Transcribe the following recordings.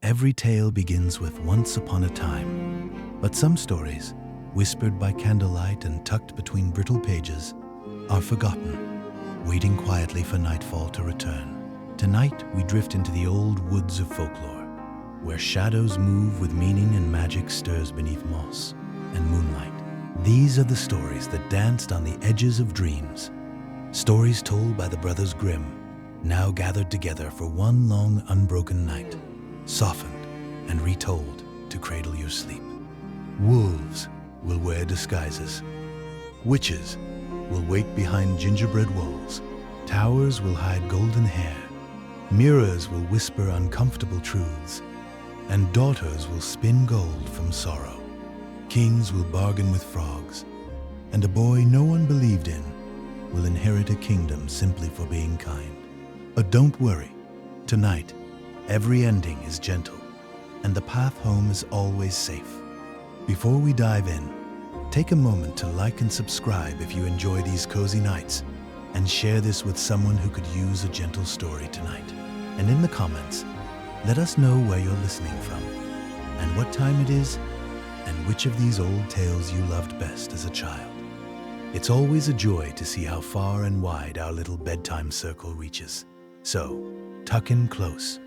Every tale begins with once upon a time, but some stories, whispered by candlelight and tucked between brittle pages, are forgotten, waiting quietly for nightfall to return. Tonight, we drift into the old woods of folklore, where shadows move with meaning and magic stirs beneath moss and moonlight. These are the stories that danced on the edges of dreams, stories told by the brothers Grimm, now gathered together for one long unbroken night, softened and retold to cradle your sleep. Wolves will wear disguises. Witches will wait behind gingerbread walls. Towers will hide golden hair. Mirrors will whisper uncomfortable truths. And daughters will spin gold from sorrow. Kings will bargain with frogs. And a boy no one believed in will inherit a kingdom simply for being kind. But don't worry. Tonight, every ending is gentle, and the path home is always safe. Before we dive in, take a moment to like and subscribe if you enjoy these cozy nights, and share this with someone who could use a gentle story tonight. And in the comments, let us know where you're listening from, and what time it is, and which of these old tales you loved best as a child. It's always a joy to see how far and wide our little bedtime circle reaches. So, tuck in close,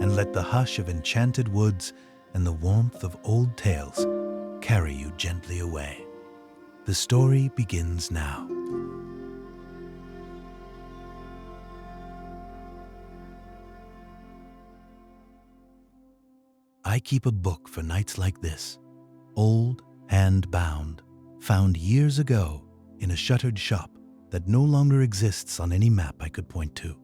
and let the hush of enchanted woods and the warmth of old tales carry you gently away. The story begins now. I keep a book for nights like this, old, hand-bound, found years ago in a shuttered shop that no longer exists on any map I could point to.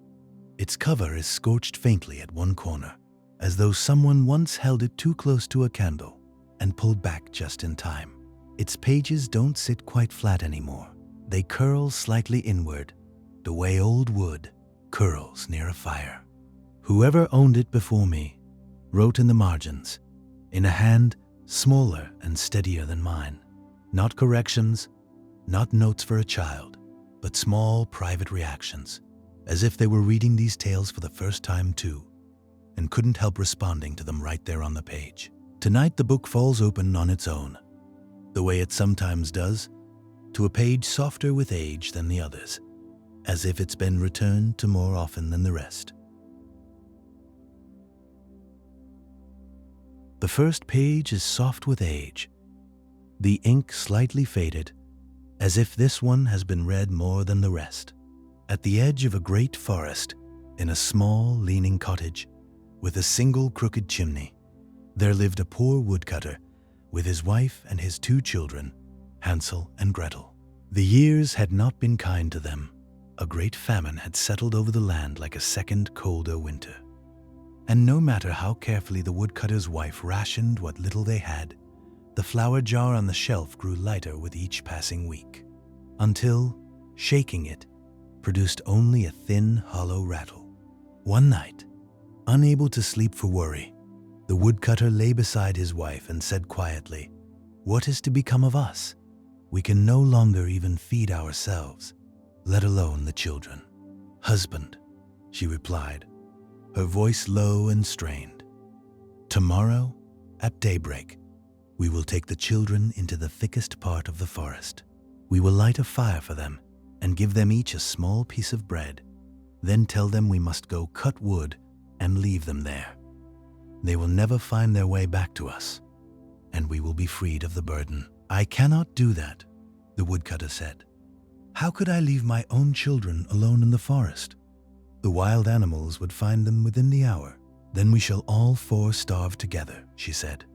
Its cover is scorched faintly at one corner, as though someone once held it too close to a candle and pulled back just in time. Its pages don't sit quite flat anymore. They curl slightly inward, the way old wood curls near a fire. Whoever owned it before me wrote in the margins, in a hand smaller and steadier than mine. Not corrections, not notes for a child, but small private reactions, as if they were reading these tales for the first time too, and couldn't help responding to them right there on the page. Tonight the book falls open on its own, the way it sometimes does, to a page softer with age than the others, as if it's been returned to more often than the rest. The first page is soft with age, the ink slightly faded, as if this one has been read more than the rest. At the edge of a great forest, in a small, leaning cottage, with a single crooked chimney, there lived a poor woodcutter with his wife and his 2 children, Hansel and Gretel. The years had not been kind to them. A great famine had settled over the land like a second, colder winter. And no matter how carefully the woodcutter's wife rationed what little they had, the flour jar on the shelf grew lighter with each passing week, until, shaking it, produced only a thin, hollow rattle. One night, unable to sleep for worry, the woodcutter lay beside his wife and said quietly, "What is to become of us? We can no longer even feed ourselves, let alone the children." "Husband," she replied, her voice low and strained, "tomorrow, at daybreak, we will take the children into the thickest part of the forest. We will light a fire for them and give them each a small piece of bread, then tell them we must go cut wood and leave them there. They will never find their way back to us, and we will be freed of the burden." "I cannot do that," the woodcutter said. "How could I leave my own children alone in the forest? The wild animals would find them within the hour. Then we shall all 4 starve together," she said.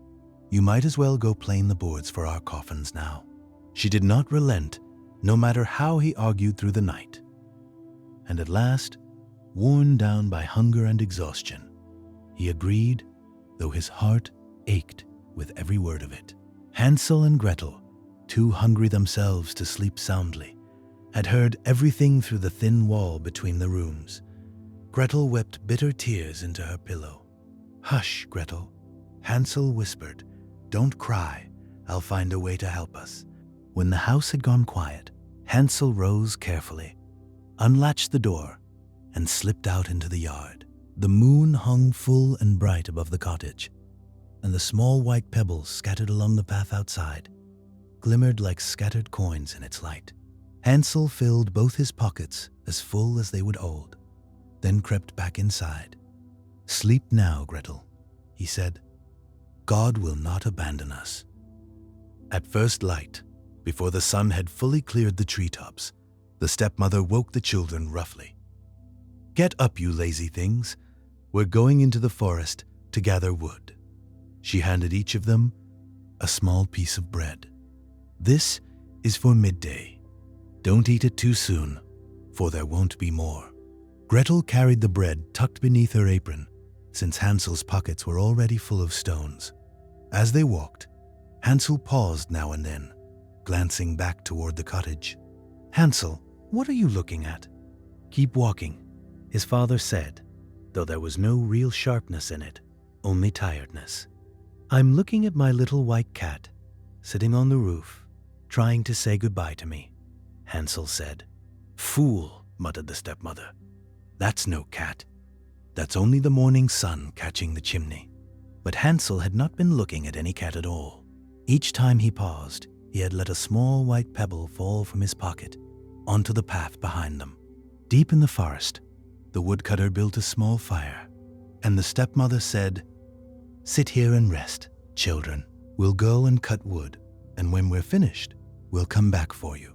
"You might as well go plane the boards for our coffins now." She did not relent, no matter how he argued through the night. And at last, worn down by hunger and exhaustion, he agreed, though his heart ached with every word of it. Hansel and Gretel, too hungry themselves to sleep soundly, had heard everything through the thin wall between the rooms. Gretel wept bitter tears into her pillow. "Hush, Gretel," Hansel whispered. "Don't cry. I'll find a way to help us." When the house had gone quiet, Hansel rose carefully, unlatched the door, and slipped out into the yard. The moon hung full and bright above the cottage, and the small white pebbles scattered along the path outside glimmered like scattered coins in its light. Hansel filled both his pockets as full as they would hold, then crept back inside. "Sleep now, Gretel," he said. "God will not abandon us." At first light, before the sun had fully cleared the treetops, the stepmother woke the children roughly. "Get up, you lazy things. We're going into the forest to gather wood." She handed each of them a small piece of bread. "This is for midday. Don't eat it too soon, for there won't be more." Gretel carried the bread tucked beneath her apron, since Hansel's pockets were already full of stones. As they walked, Hansel paused now and then, glancing back toward the cottage. "Hansel, what are you looking at?" "Keep walking," his father said, though there was no real sharpness in it, only tiredness. "I'm looking at my little white cat, sitting on the roof, trying to say goodbye to me," Hansel said. "Fool," muttered the stepmother. "That's no cat. That's only the morning sun catching the chimney." But Hansel had not been looking at any cat at all. Each time he paused, he had let a small white pebble fall from his pocket onto the path behind them. Deep in the forest, the woodcutter built a small fire, and the stepmother said, "Sit here and rest, children. We'll go and cut wood, and when we're finished, we'll come back for you."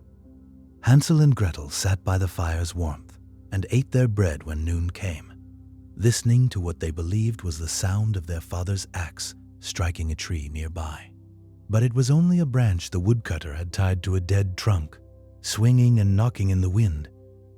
Hansel and Gretel sat by the fire's warmth and ate their bread when noon came, listening to what they believed was the sound of their father's axe striking a tree nearby. But it was only a branch the woodcutter had tied to a dead trunk, swinging and knocking in the wind,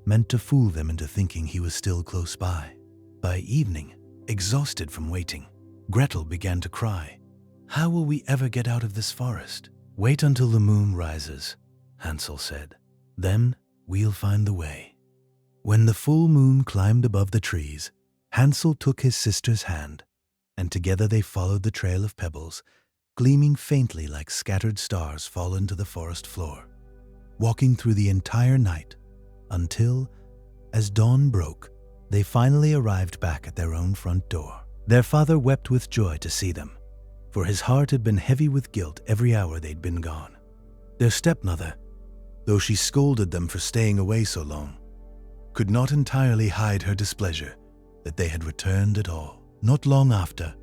meant to fool them into thinking he was still close by. By evening, exhausted from waiting, Gretel began to cry. "How will we ever get out of this forest?" "Wait until the moon rises," Hansel said. "Then we'll find the way." When the full moon climbed above the trees, Hansel took his sister's hand, and together they followed the trail of pebbles, gleaming faintly like scattered stars fallen to the forest floor, walking through the entire night until, as dawn broke, they finally arrived back at their own front door. Their father wept with joy to see them, for his heart had been heavy with guilt every hour they'd been gone. Their stepmother, though she scolded them for staying away so long, could not entirely hide her displeasure that they had returned at all. Not long after,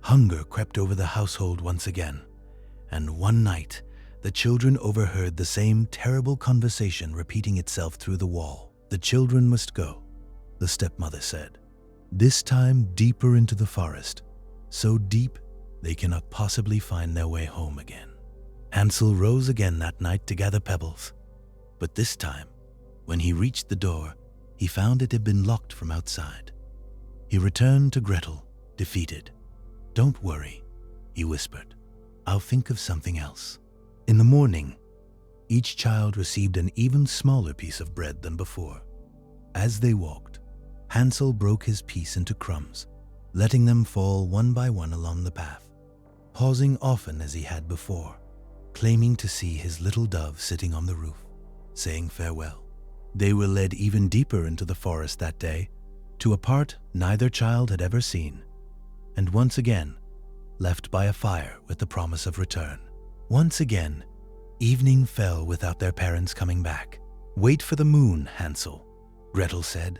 hunger crept over the household once again, and one night the children overheard the same terrible conversation repeating itself through the wall. "The children must go," the stepmother said, "this time deeper into the forest, so deep they cannot possibly find their way home again." Hansel rose again that night to gather pebbles, but this time, when he reached the door, he found it had been locked from outside. He returned to Gretel, defeated. "Don't worry," he whispered. "I'll think of something else." In the morning, each child received an even smaller piece of bread than before. As they walked, Hansel broke his piece into crumbs, letting them fall one by one along the path, pausing often as he had before, claiming to see his little dove sitting on the roof, saying farewell. They were led even deeper into the forest that day, to a part neither child had ever seen, and once again left by a fire with the promise of return. Once again, evening fell without their parents coming back. "Wait for the moon, Hansel," Gretel said,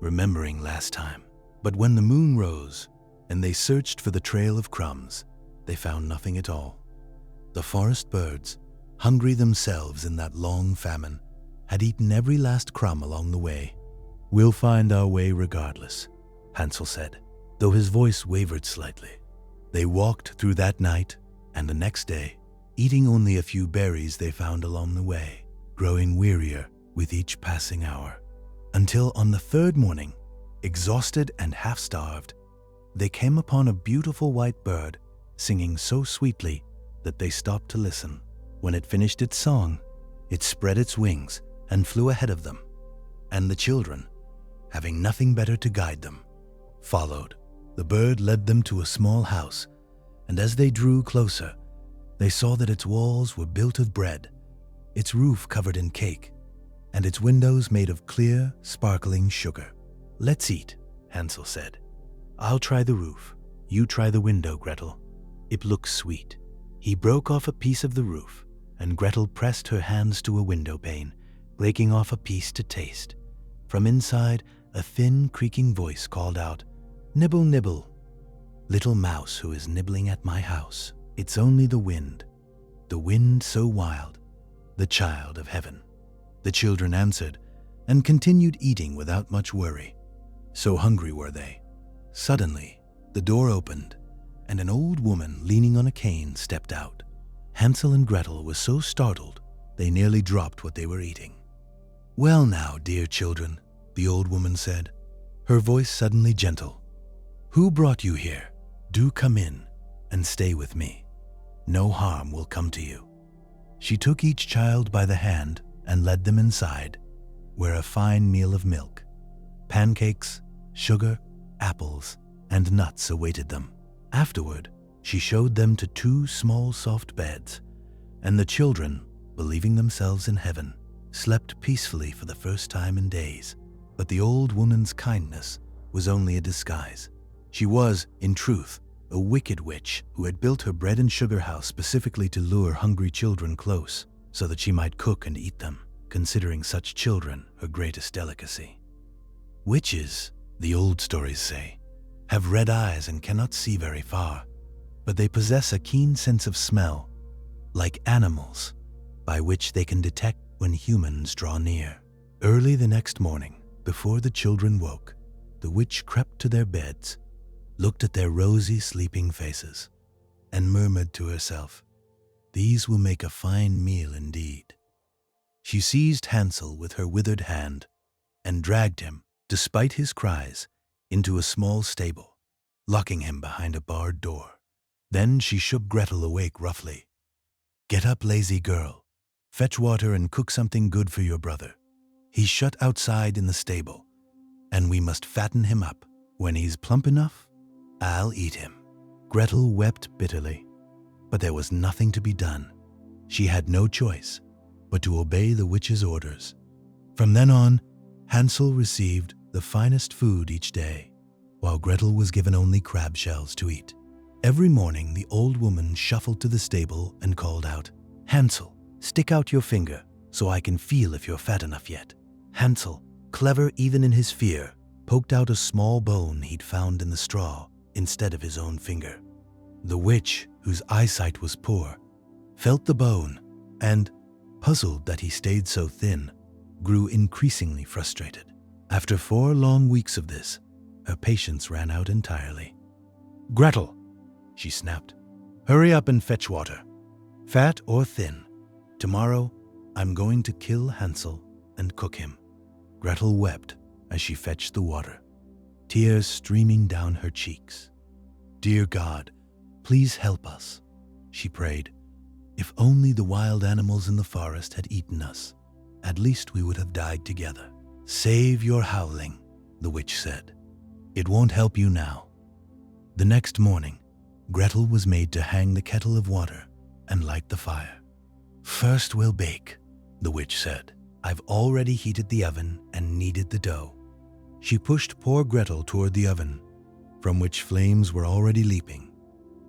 remembering last time. But when the moon rose and they searched for the trail of crumbs, they found nothing at all. The forest birds, hungry themselves in that long famine, had eaten every last crumb along the way. "We'll find our way regardless," Hansel said, though his voice wavered slightly. They walked through that night and the next day, eating only a few berries they found along the way, growing wearier with each passing hour, until on the third morning, exhausted and half-starved, they came upon a beautiful white bird singing so sweetly that they stopped to listen. When it finished its song, it spread its wings and flew ahead of them, and the children, having nothing better to guide them, followed. The bird led them to a small house, and as they drew closer, they saw that its walls were built of bread, its roof covered in cake, and its windows made of clear, sparkling sugar. "Let's eat," Hansel said. I'll try the roof. You try the window, Gretel. It looks sweet." He broke off a piece of the roof, and Gretel pressed her hands to a window pane, breaking off a piece to taste. From inside, a thin, creaking voice called out, "Nibble, nibble. Little mouse who is nibbling at my house. It's only the wind so wild, the child of heaven." The children answered and continued eating without much worry. So hungry were they. Suddenly, the door opened, and an old woman leaning on a cane stepped out. Hansel and Gretel were so startled they nearly dropped what they were eating. "Well now, dear children," the old woman said, her voice suddenly gentle. "Who brought you here? Do come in and stay with me. No harm will come to you." She took each child by the hand and led them inside, where a fine meal of milk, pancakes, sugar, apples, and nuts awaited them. Afterward, she showed them to 2 small soft beds, and the children, believing themselves in heaven, slept peacefully for the first time in days. But the old woman's kindness was only a disguise. She was, in truth, a wicked witch who had built her bread and sugar house specifically to lure hungry children close, so that she might cook and eat them, considering such children her greatest delicacy. Witches, the old stories say, have red eyes and cannot see very far, but they possess a keen sense of smell, like animals, by which they can detect when humans draw near. Early the next morning, before the children woke, the witch crept to their beds, looked at their rosy sleeping faces, and murmured to herself, "These will make a fine meal indeed." She seized Hansel with her withered hand and dragged him, despite his cries, into a small stable, locking him behind a barred door. Then she shook Gretel awake roughly. "Get up, lazy girl. Fetch water and cook something good for your brother. He's shut outside in the stable, and we must fatten him up. When he's plump enough, I'll eat him." Gretel wept bitterly, but there was nothing to be done. She had no choice but to obey the witch's orders. From then on, Hansel received the finest food each day, while Gretel was given only crab shells to eat. Every morning, the old woman shuffled to the stable and called out, "Hansel, stick out your finger so I can feel if you're fat enough yet." Hansel, clever even in his fear, poked out a small bone he'd found in the straw instead of his own finger. The witch, whose eyesight was poor, felt the bone and, puzzled that he stayed so thin, grew increasingly frustrated. After 4 long weeks of this, her patience ran out entirely. "Gretel," she snapped, "hurry up and fetch water. Fat or thin, tomorrow I'm going to kill Hansel and cook him." Gretel wept as she fetched the water, tears streaming down her cheeks. "Dear God, please help us," she prayed. "If only the wild animals in the forest had eaten us, at least we would have died together." "Save your howling," the witch said. "It won't help you now." The next morning, Gretel was made to hang the kettle of water and light the fire. "First we'll bake," the witch said. "I've already heated the oven and kneaded the dough." She pushed poor Gretel toward the oven, from which flames were already leaping.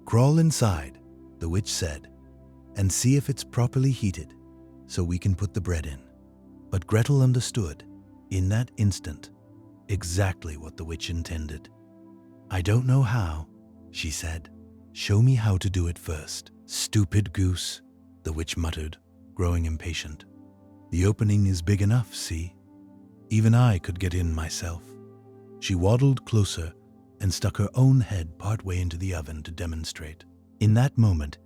"Crawl inside," the witch said, "and see if it's properly heated, so we can put the bread in." But Gretel understood, in that instant, exactly what the witch intended. "I don't know how," she said. "Show me how to do it first." "Stupid goose," the witch muttered, growing impatient. "The opening is big enough, see? Even I could get in myself." She waddled closer and stuck her own head partway into the oven to demonstrate. In that moment,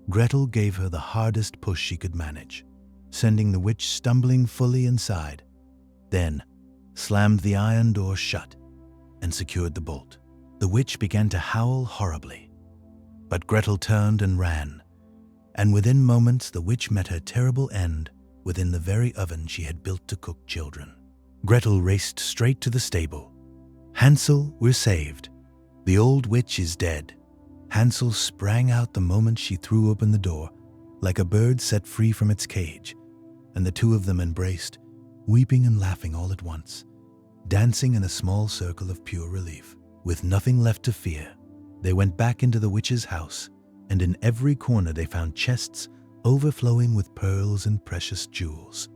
Gretel gave her the hardest push she could manage, sending the witch stumbling fully inside, then slammed the iron door shut and secured the bolt. The witch began to howl horribly, but Gretel turned and ran, and within moments the witch met her terrible end within the very oven she had built to cook children. Gretel raced straight to the stable. "Hansel, we're saved. The old witch is dead." Hansel sprang out the moment she threw open the door, like a bird set free from its cage, and the 2 of them embraced, weeping and laughing all at once, dancing in a small circle of pure relief. With nothing left to fear, they went back into the witch's house, and in every corner they found chests overflowing with pearls and precious jewels.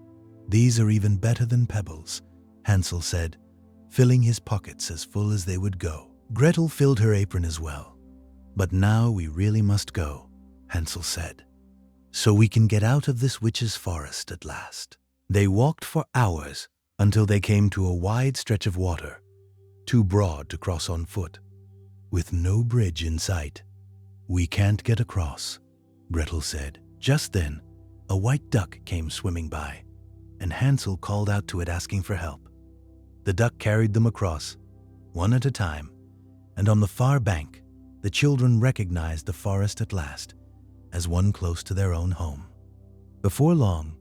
"These are even better than pebbles," Hansel said, filling his pockets as full as they would go. Gretel filled her apron as well. "But now we really must go," Hansel said, "so we can get out of this witch's forest at last." They walked for hours until they came to a wide stretch of water, too broad to cross on foot, with no bridge in sight. "We can't get across," Gretel said. Just then, a white duck came swimming by, and Hansel called out to it asking for help. The duck carried them across, one at a time, and on the far bank, the children recognized the forest at last as one close to their own home. Before long,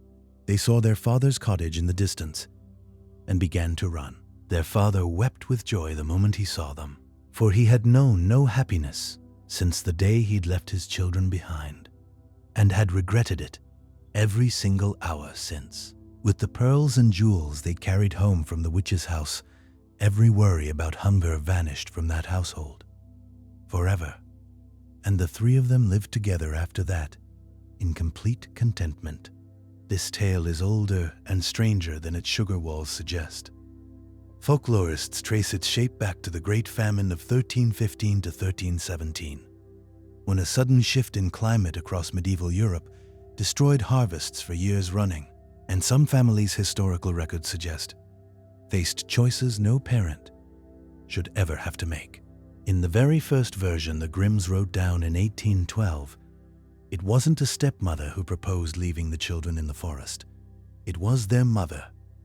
they saw their father's cottage in the distance and began to run. Their father wept with joy the moment he saw them, for he had known no happiness since the day he'd left his children behind, and had regretted it every single hour since. With the pearls and jewels they carried home from the witch's house, every worry about hunger vanished from that household forever, and the three of them lived together after that in complete contentment. This tale is older and stranger than its sugar walls suggest. Folklorists trace its shape back to the Great Famine of 1315 to 1317, when a sudden shift in climate across medieval Europe destroyed harvests for years running, and some families' historical records suggest faced choices no parent should ever have to make. In the very first version the Grimms wrote down in 1812, it wasn't a stepmother who proposed leaving the children in the forest. It was their mother.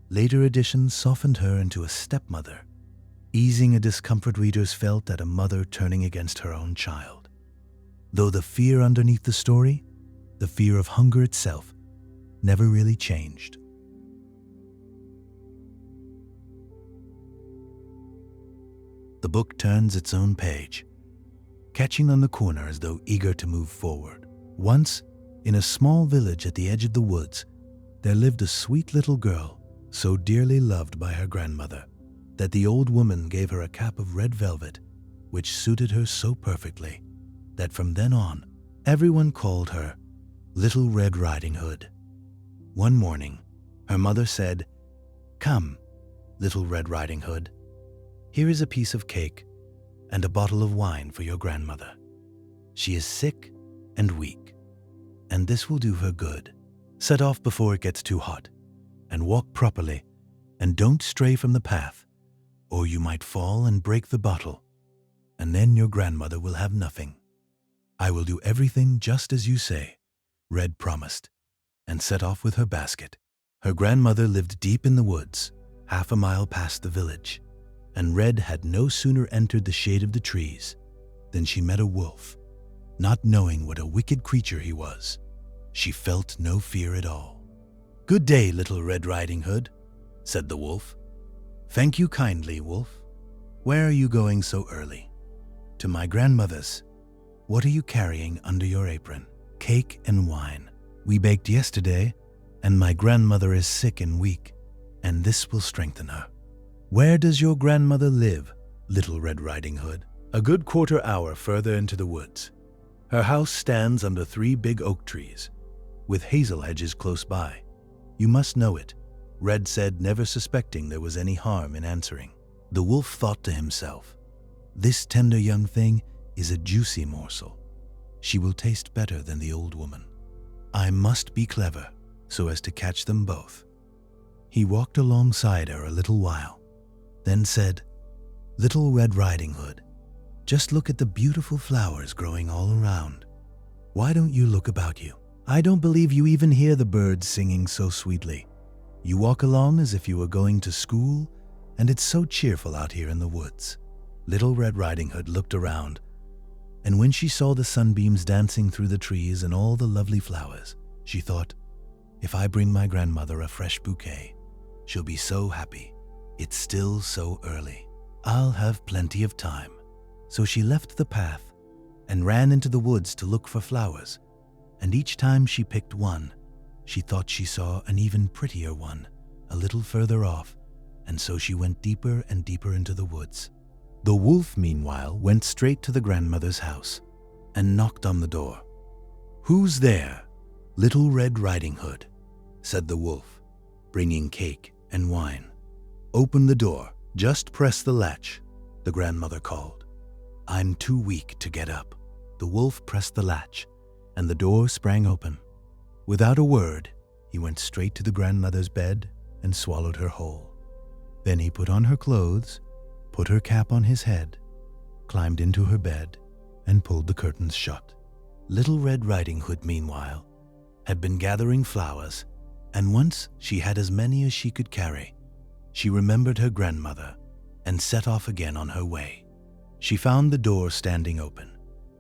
Later editions softened her into a stepmother, easing a discomfort readers felt at a mother turning against her own child. Though the fear underneath the story, the fear of hunger itself, never really changed. The book turns its own page, catching on the corner as though eager to move forward. Once, in a small village at the edge of the woods, there lived a sweet little girl, so dearly loved by her grandmother that the old woman gave her a cap of red velvet, which suited her so perfectly that from then on, everyone called her Little Red Riding Hood. One morning, her mother said, "Come, Little Red Riding Hood, here is a piece of cake and a bottle of wine for your grandmother. She is sick and weak, and this will do her good. Set off before it gets too hot, and walk properly, and don't stray from the path, or you might fall and break the bottle, and then your grandmother will have nothing." "I will do everything just as you say," Red promised, and set off with her basket. Her grandmother lived deep in the woods, half a mile past the village, and Red had no sooner entered the shade of the trees than she met a wolf. Not knowing what a wicked creature he was, she felt no fear at all. "Good day, Little Red Riding Hood," said the wolf. "Thank you kindly, wolf. Where are you going so early?" "To my grandmother's." "What are you carrying under your apron?" "Cake and wine. We baked yesterday, and my grandmother is sick and weak, and this will strengthen her." "Where does your grandmother live, Little Red Riding Hood?" "A good quarter hour further into the woods. Her house stands under 3 big oak trees, with hazel hedges close by. You must know it," Red said, never suspecting there was any harm in answering. The wolf thought to himself, "This tender young thing is a juicy morsel. She will taste better than the old woman. I must be clever so as to catch them both." He walked alongside her a little while, then said, "Little Red Riding Hood, just look at the beautiful flowers growing all around. Why don't you look about you? I don't believe you even hear the birds singing so sweetly. You walk along as if you were going to school, and it's so cheerful out here in the woods." Little Red Riding Hood looked around, and when she saw the sunbeams dancing through the trees and all the lovely flowers, she thought, "If I bring my grandmother a fresh bouquet, she'll be so happy. It's still so early. I'll have plenty of time." So she left the path and ran into the woods to look for flowers, and each time she picked one, she thought she saw an even prettier one a little further off, and so she went deeper and deeper into the woods. The wolf, meanwhile, went straight to the grandmother's house and knocked on the door. "Who's there?" "Little Red Riding Hood," said the wolf, bringing cake and wine. "Open the door. Just press the latch," the grandmother called. "I'm too weak to get up." The wolf pressed the latch, and the door sprang open. Without a word, he went straight to the grandmother's bed and swallowed her whole. Then he put on her clothes, put her cap on his head, climbed into her bed, and pulled the curtains shut. Little Red Riding Hood, meanwhile, had been gathering flowers, and once she had as many as she could carry. She remembered her grandmother and set off again on her way. She found the door standing open,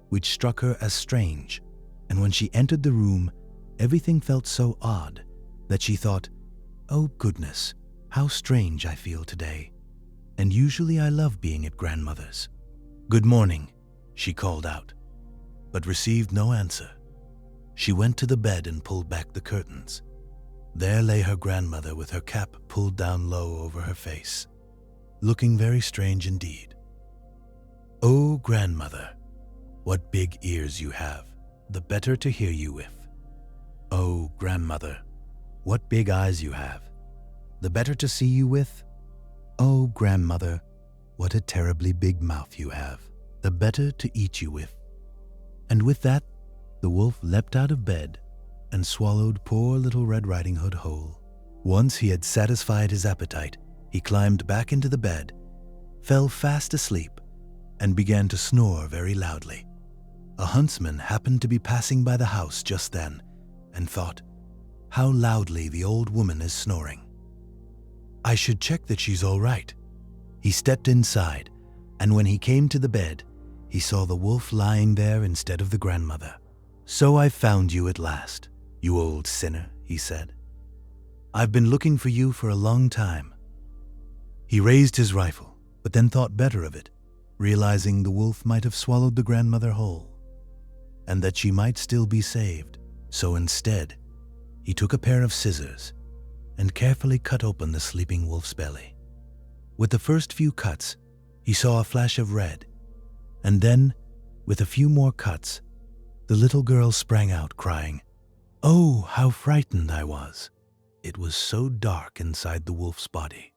which struck her as strange, and when she entered the room, everything felt so odd that she thought, "Oh goodness, how strange I feel today, and usually I love being at grandmother's." "Good morning," she called out, but received no answer. She went to the bed and pulled back the curtains. There lay her grandmother with her cap pulled down low over her face, looking very strange indeed. "Oh, grandmother, what big ears you have, the better to hear you with. Oh, grandmother, what big eyes you have, the better to see you with. Oh, grandmother, what a terribly big mouth you have, the better to eat you with." And with that, the wolf leapt out of bed and swallowed poor Little Red Riding Hood whole. Once he had satisfied his appetite, he climbed back into the bed, fell fast asleep, and began to snore very loudly. A huntsman happened to be passing by the house just then and thought, "How loudly the old woman is snoring. I should check that she's all right." He stepped inside, and when he came to the bed, he saw the wolf lying there instead of the grandmother. "So I've found you at last, you old sinner," he said. "I've been looking for you for a long time." He raised his rifle, but then thought better of it, realizing the wolf might have swallowed the grandmother whole, and that she might still be saved. So instead, he took a pair of scissors and carefully cut open the sleeping wolf's belly. With the first few cuts, he saw a flash of red, and then, with a few more cuts, the little girl sprang out crying, "Oh, how frightened I was." It was so dark inside the wolf's body.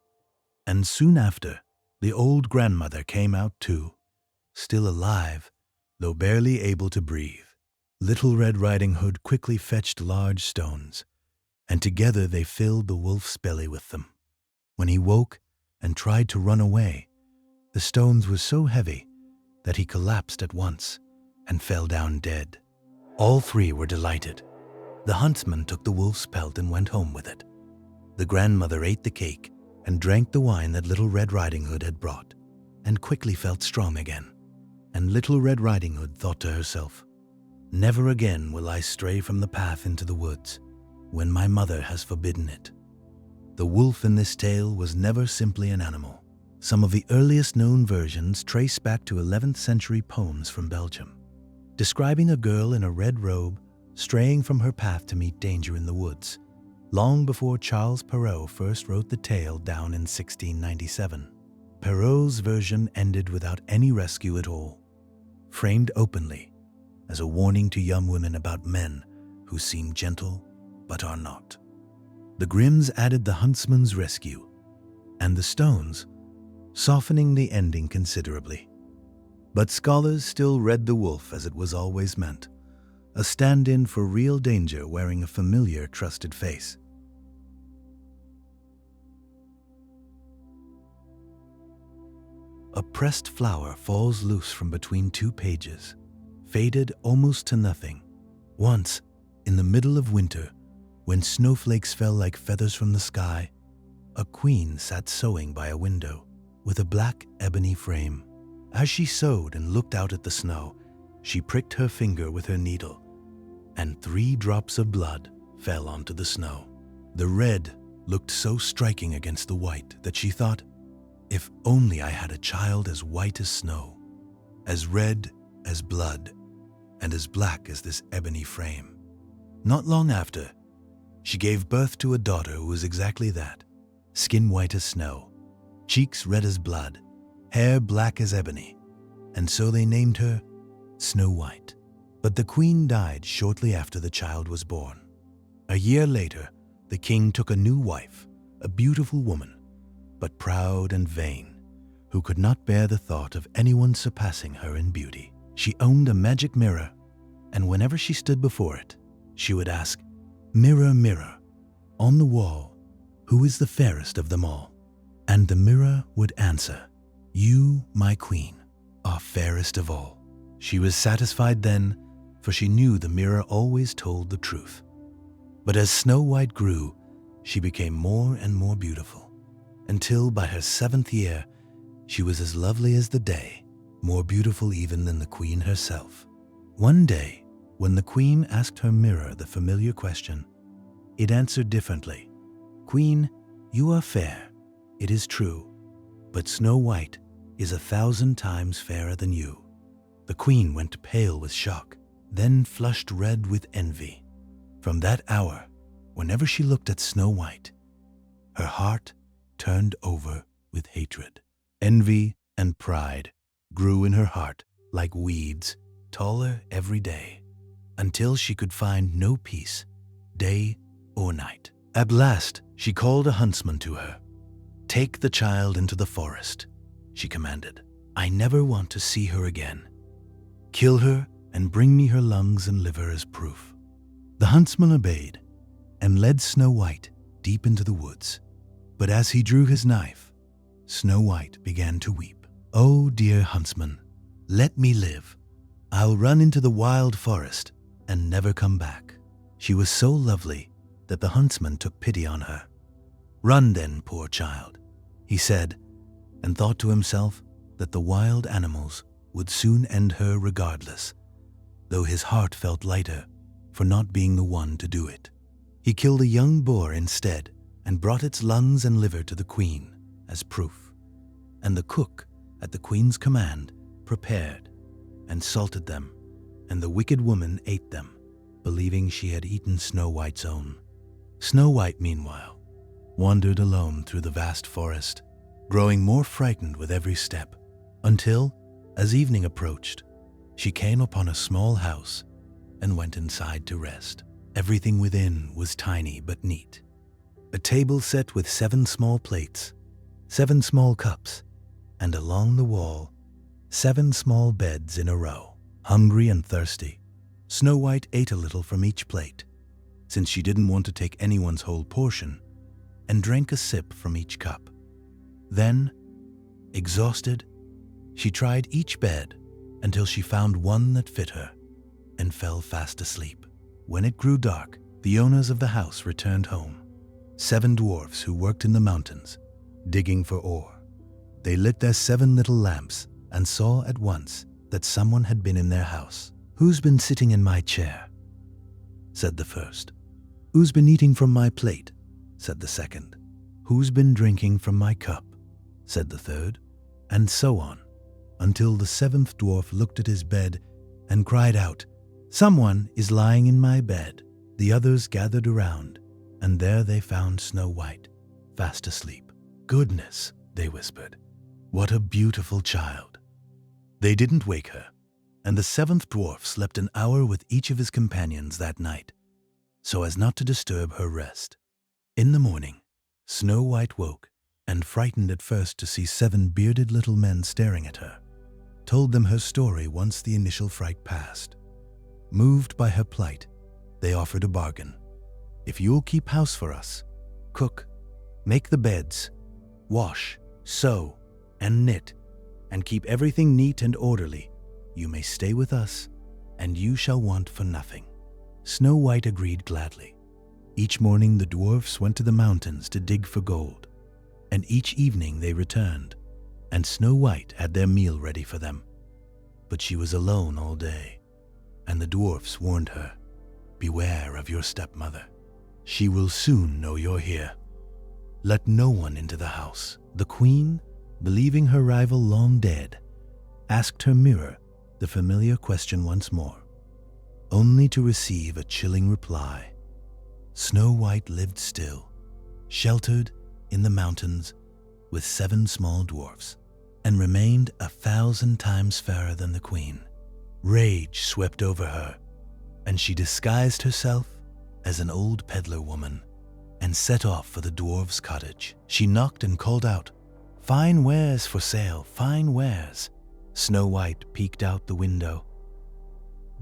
And soon after, the old grandmother came out too, still alive, though barely able to breathe. Little Red Riding Hood quickly fetched large stones, and together they filled the wolf's belly with them. When he woke and tried to run away, the stones were so heavy that he collapsed at once and fell down dead. All three were delighted. The huntsman took the wolf's pelt and went home with it. The grandmother ate the cake and drank the wine that Little Red Riding Hood had brought, and quickly felt strong again. And Little Red Riding Hood thought to herself, "Never again will I stray from the path into the woods, when my mother has forbidden it." The wolf in this tale was never simply an animal. Some of the earliest known versions trace back to 11th century poems from Belgium, describing a girl in a red robe straying from her path to meet danger in the woods, long before Charles Perrault first wrote the tale down in 1697. Perrault's version ended without any rescue at all, framed openly as a warning to young women about men who seem gentle but are not. The Grimms added the huntsman's rescue and the stones, softening the ending considerably. But scholars still read the wolf as it was always meant, a stand-in for real danger wearing a familiar, trusted face. A pressed flower falls loose from between two pages, faded almost to nothing. Once, in the middle of winter, when snowflakes fell like feathers from the sky, a queen sat sewing by a window with a black ebony frame. As she sewed and looked out at the snow, she pricked her finger with her needle, and 3 drops of blood fell onto the snow. The red looked so striking against the white that she thought, "If only I had a child as white as snow, as red as blood, and as black as this ebony frame." Not long after, she gave birth to a daughter who was exactly that, skin white as snow, cheeks red as blood, hair black as ebony, and so they named her Snow White. But the queen died shortly after the child was born. A year later, the king took a new wife, a beautiful woman, but proud and vain, who could not bear the thought of anyone surpassing her in beauty. She owned a magic mirror, and whenever she stood before it, she would ask, "Mirror, mirror, on the wall, who is the fairest of them all?" And the mirror would answer, "You, my queen, are fairest of all." She was satisfied then, for she knew the mirror always told the truth. But as Snow White grew, she became more and more beautiful, until by her 7th year, she was as lovely as the day, more beautiful even than the queen herself. One day, when the queen asked her mirror the familiar question, it answered differently. "Queen, you are fair, it is true, but Snow White is 1,000 times fairer than you." The queen went pale with shock, then flushed red with envy. From that hour, whenever she looked at Snow White, her heart turned over with hatred. Envy and pride grew in her heart like weeds, taller every day, until she could find no peace, day or night. At last, she called a huntsman to her. "Take the child into the forest," she commanded. "I never want to see her again. Kill her and bring me her lungs and liver as proof." The huntsman obeyed and led Snow White deep into the woods. But as he drew his knife, Snow White began to weep. "Oh, dear huntsman, let me live. I'll run into the wild forest and never come back." She was so lovely that the huntsman took pity on her. "Run then, poor child," he said, and thought to himself that the wild animals would soon end her regardless, though his heart felt lighter for not being the one to do it. He killed a young boar instead and brought its lungs and liver to the queen as proof. And the cook, at the queen's command, prepared and salted them, and the wicked woman ate them, believing she had eaten Snow White's own. Snow White, meanwhile, wandered alone through the vast forest, growing more frightened with every step, until, as evening approached, she came upon a small house and went inside to rest. Everything within was tiny but neat. A table set with 7 small plates, 7 small cups, and along the wall, 7 small beds in a row. Hungry and thirsty, Snow White ate a little from each plate, since she didn't want to take anyone's whole portion, and drank a sip from each cup. Then, exhausted, she tried each bed until she found one that fit her, and fell fast asleep. When it grew dark, the owners of the house returned home. 7 dwarfs who worked in the mountains, digging for ore. They lit their 7 little lamps and saw at once that someone had been in their house. "Who's been sitting in my chair?" said the first. "Who's been eating from my plate?" said the second. "Who's been drinking from my cup?" said the third, and so on, until the 7th dwarf looked at his bed and cried out, "Someone is lying in my bed." The others gathered around, and there they found Snow White, fast asleep. "Goodness," they whispered, "what a beautiful child." They didn't wake her, and the 7th dwarf slept an hour with each of his companions that night, so as not to disturb her rest. In the morning, Snow White woke, and frightened at first to see 7 bearded little men staring at her, told them her story once the initial fright passed. Moved by her plight, they offered a bargain. "If you'll keep house for us, cook, make the beds, wash, sew, and knit, and keep everything neat and orderly, you may stay with us, and you shall want for nothing." Snow White agreed gladly. Each morning the dwarfs went to the mountains to dig for gold, and each evening they returned, and Snow White had their meal ready for them. But she was alone all day, and the dwarfs warned her, "Beware of your stepmother. She will soon know you're here. Let no one into the house." The queen, believing her rival long dead, asked her mirror the familiar question once more, only to receive a chilling reply. Snow White lived still, sheltered in the mountains with 7 small dwarfs, and remained 1,000 times fairer than the queen. Rage swept over her, and she disguised herself as an old peddler woman and set off for the dwarf's cottage. She knocked and called out, "Fine wares for sale, fine wares." Snow White peeked out the window.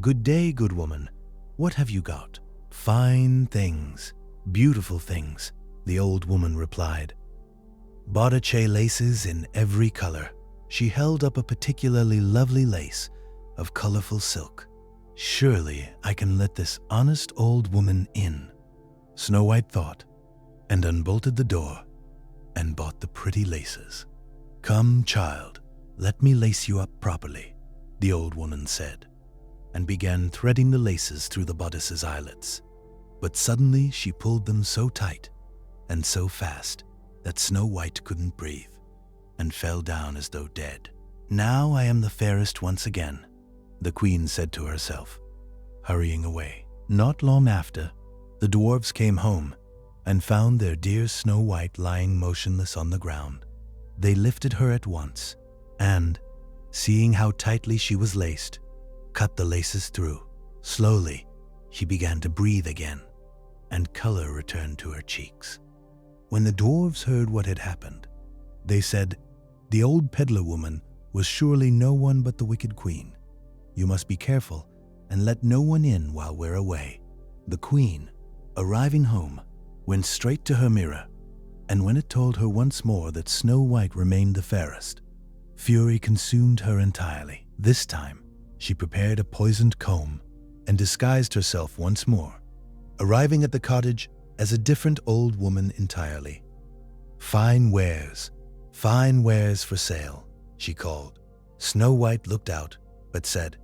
"Good day, good woman. What have you got?" "Fine things, beautiful things," the old woman replied. "Bodice laces in every color." She held up a particularly lovely lace of colorful silk. "Surely I can let this honest old woman in," Snow White thought, and unbolted the door and bought the pretty laces. "Come, child, let me lace you up properly," the old woman said, and began threading the laces through the bodice's eyelets. But suddenly she pulled them so tight and so fast that Snow White couldn't breathe and fell down as though dead. "Now I am the fairest once again," the queen said to herself, hurrying away. Not long after, the dwarves came home and found their dear Snow White lying motionless on the ground. They lifted her at once and, seeing how tightly she was laced, cut the laces through. Slowly, she began to breathe again, and color returned to her cheeks. When the dwarves heard what had happened, they said, "The old peddler woman was surely no one but the wicked queen. You must be careful and let no one in while we're away." The queen, arriving home, went straight to her mirror, and when it told her once more that Snow White remained the fairest, fury consumed her entirely. This time, she prepared a poisoned comb and disguised herself once more, arriving at the cottage as a different old woman entirely. fine wares for sale," she called. Snow White looked out, but said,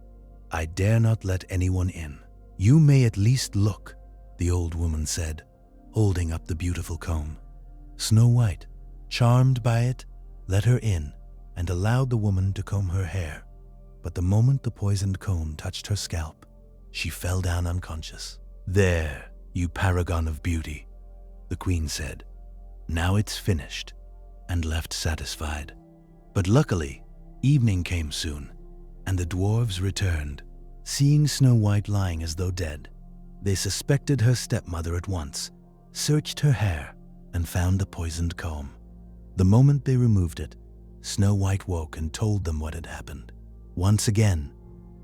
"I dare not let anyone in." "You may at least look," the old woman said, holding up the beautiful comb. Snow White, charmed by it, let her in and allowed the woman to comb her hair. But the moment the poisoned comb touched her scalp, she fell down unconscious. "There, you paragon of beauty," the queen said. "Now it's finished," and left satisfied. But luckily, evening came soon, and the dwarves returned. Seeing Snow White lying as though dead, they suspected her stepmother at once, searched her hair, and found the poisoned comb. The moment they removed it, Snow White woke and told them what had happened. Once again,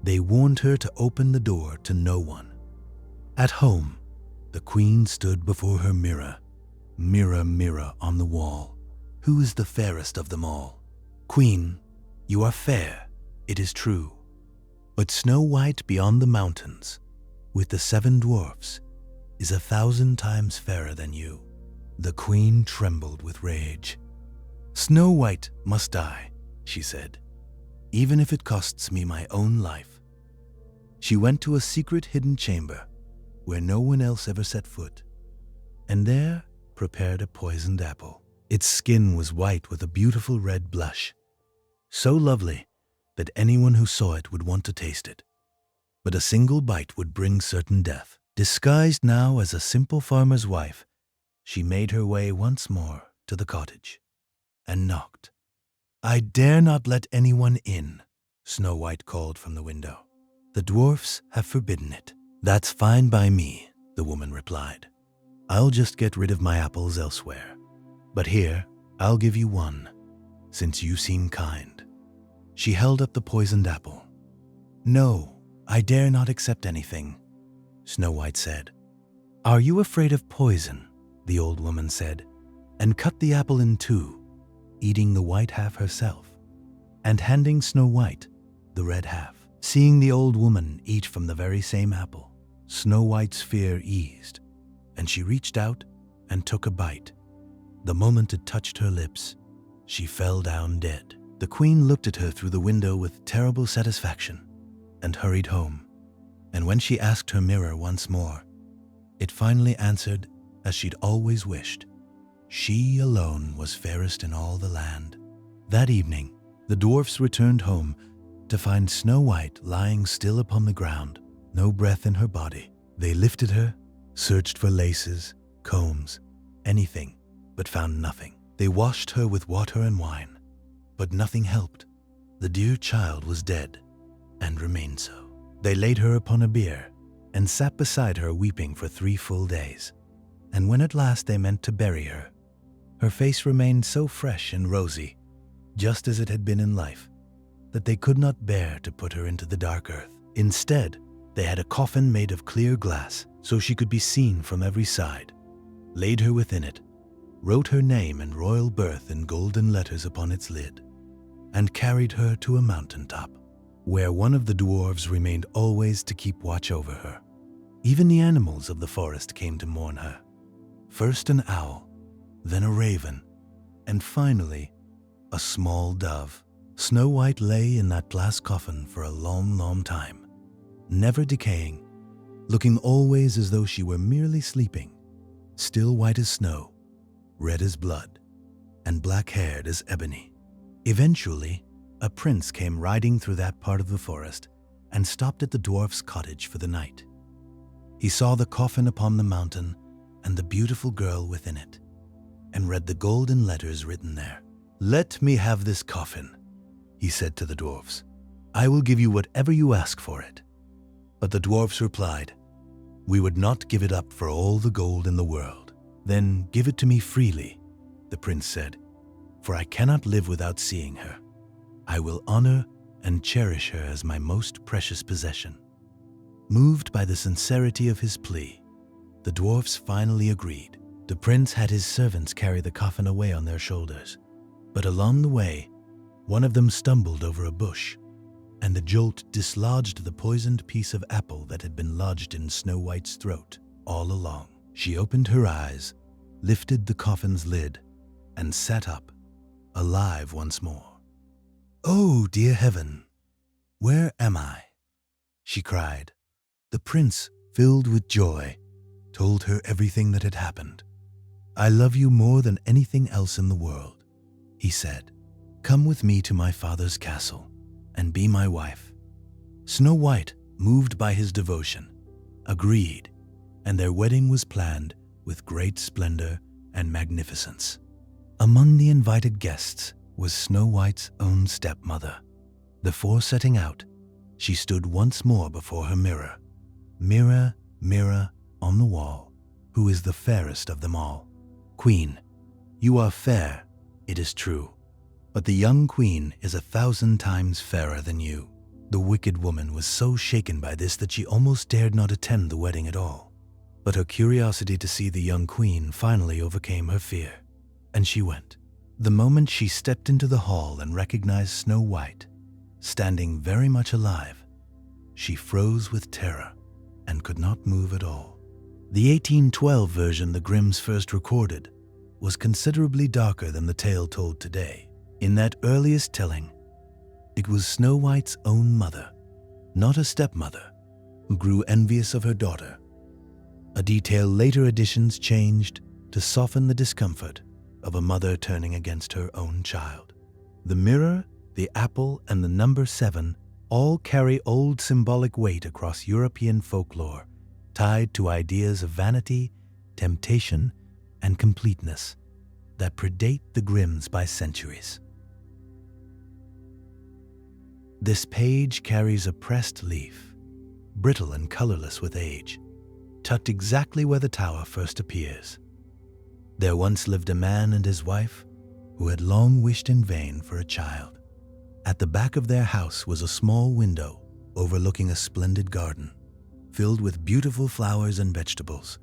they warned her to open the door to no one. At home, the queen stood before her mirror. "Mirror, mirror on the wall, who is the fairest of them all?" "Queen, you are fair, it is true. But Snow White beyond the mountains, with the 7 dwarfs, is 1,000 times fairer than you." The queen trembled with rage. "Snow White must die," she said, "even if it costs me my own life." She went to a secret hidden chamber where no one else ever set foot, and there prepared a poisoned apple. Its skin was white with a beautiful red blush, so lovely that anyone who saw it would want to taste it. But a single bite would bring certain death. Disguised now as a simple farmer's wife, she made her way once more to the cottage and knocked. "I dare not let anyone in," Snow White called from the window. "The dwarfs have forbidden it." "That's fine by me," the woman replied. "I'll just get rid of my apples elsewhere. But here, I'll give you one, since you seem kind." She held up the poisoned apple. "No, I dare not accept anything," Snow White said. "Are you afraid of poison?" the old woman said, and cut the apple in two, eating the white half herself, and handing Snow White the red half. Seeing the old woman eat from the very same apple, Snow White's fear eased, and she reached out and took a bite. The moment it touched her lips, she fell down dead. The queen looked at her through the window with terrible satisfaction and hurried home. And when she asked her mirror once more, it finally answered as she'd always wished. She alone was fairest in all the land. That evening, the dwarfs returned home to find Snow White lying still upon the ground, no breath in her body. They lifted her, searched for laces, combs, anything, but found nothing. They washed her with water and wine, But nothing helped. The dear child was dead, and remained so. They laid her upon a bier, and sat beside her weeping for 3 full days. And when at last they meant to bury her, her face remained so fresh and rosy, just as it had been in life, that they could not bear to put her into the dark earth. Instead, they had a coffin made of clear glass, so she could be seen from every side, laid her within it, wrote her name and royal birth in golden letters upon its lid, and carried her to a mountaintop, where one of the dwarves remained always to keep watch over her. Even the animals of the forest came to mourn her. First an owl, then a raven, and finally a small dove. Snow White lay in that glass coffin for a long, long time, never decaying, looking always as though she were merely sleeping, still white as snow, red as blood, and black-haired as ebony. Eventually, a prince came riding through that part of the forest and stopped at the dwarf's cottage for the night. He saw the coffin upon the mountain and the beautiful girl within it, and read the golden letters written there. "Let me have this coffin," he said to the dwarfs. "I will give you whatever you ask for it." But the dwarfs replied, "We would not give it up for all the gold in the world." "Then give it to me freely," the prince said, "for I cannot live without seeing her. I will honor and cherish her as my most precious possession." Moved by the sincerity of his plea, the dwarfs finally agreed. The prince had his servants carry the coffin away on their shoulders, but along the way, one of them stumbled over a bush, and the jolt dislodged the poisoned piece of apple that had been lodged in Snow White's throat all along. She opened her eyes, lifted the coffin's lid, and sat up, alive once more. "Oh, dear heaven, where am I?" she cried. The prince, filled with joy, told her everything that had happened. "I love you more than anything else in the world," he said. "Come with me to my father's castle and be my wife." Snow White, moved by his devotion, agreed, and their wedding was planned with great splendor and magnificence. Among the invited guests was Snow White's own stepmother. Before setting out, she stood once more before her mirror. "Mirror, mirror on the wall, who is the fairest of them all? Queen, you are fair, it is true, but the young queen is 1,000 times fairer than you." The wicked woman was so shaken by this that she almost dared not attend the wedding at all. But her curiosity to see the young queen finally overcame her fear, and she went. The moment she stepped into the hall and recognized Snow White, standing very much alive, she froze with terror and could not move at all. The 1812 version the Grimms first recorded was considerably darker than the tale told today. In that earliest telling, it was Snow White's own mother, not a stepmother, who grew envious of her daughter. A detail later editions changed to soften the discomfort of a mother turning against her own child. The mirror, the apple, and the number 7 all carry old symbolic weight across European folklore, tied to ideas of vanity, temptation, and completeness that predate the Grimms by centuries. This page carries a pressed leaf, brittle and colorless with age, tucked exactly where the tower first appears. There once lived a man and his wife who had long wished in vain for a child. At the back of their house was a small window overlooking a splendid garden, filled with beautiful flowers and vegetables,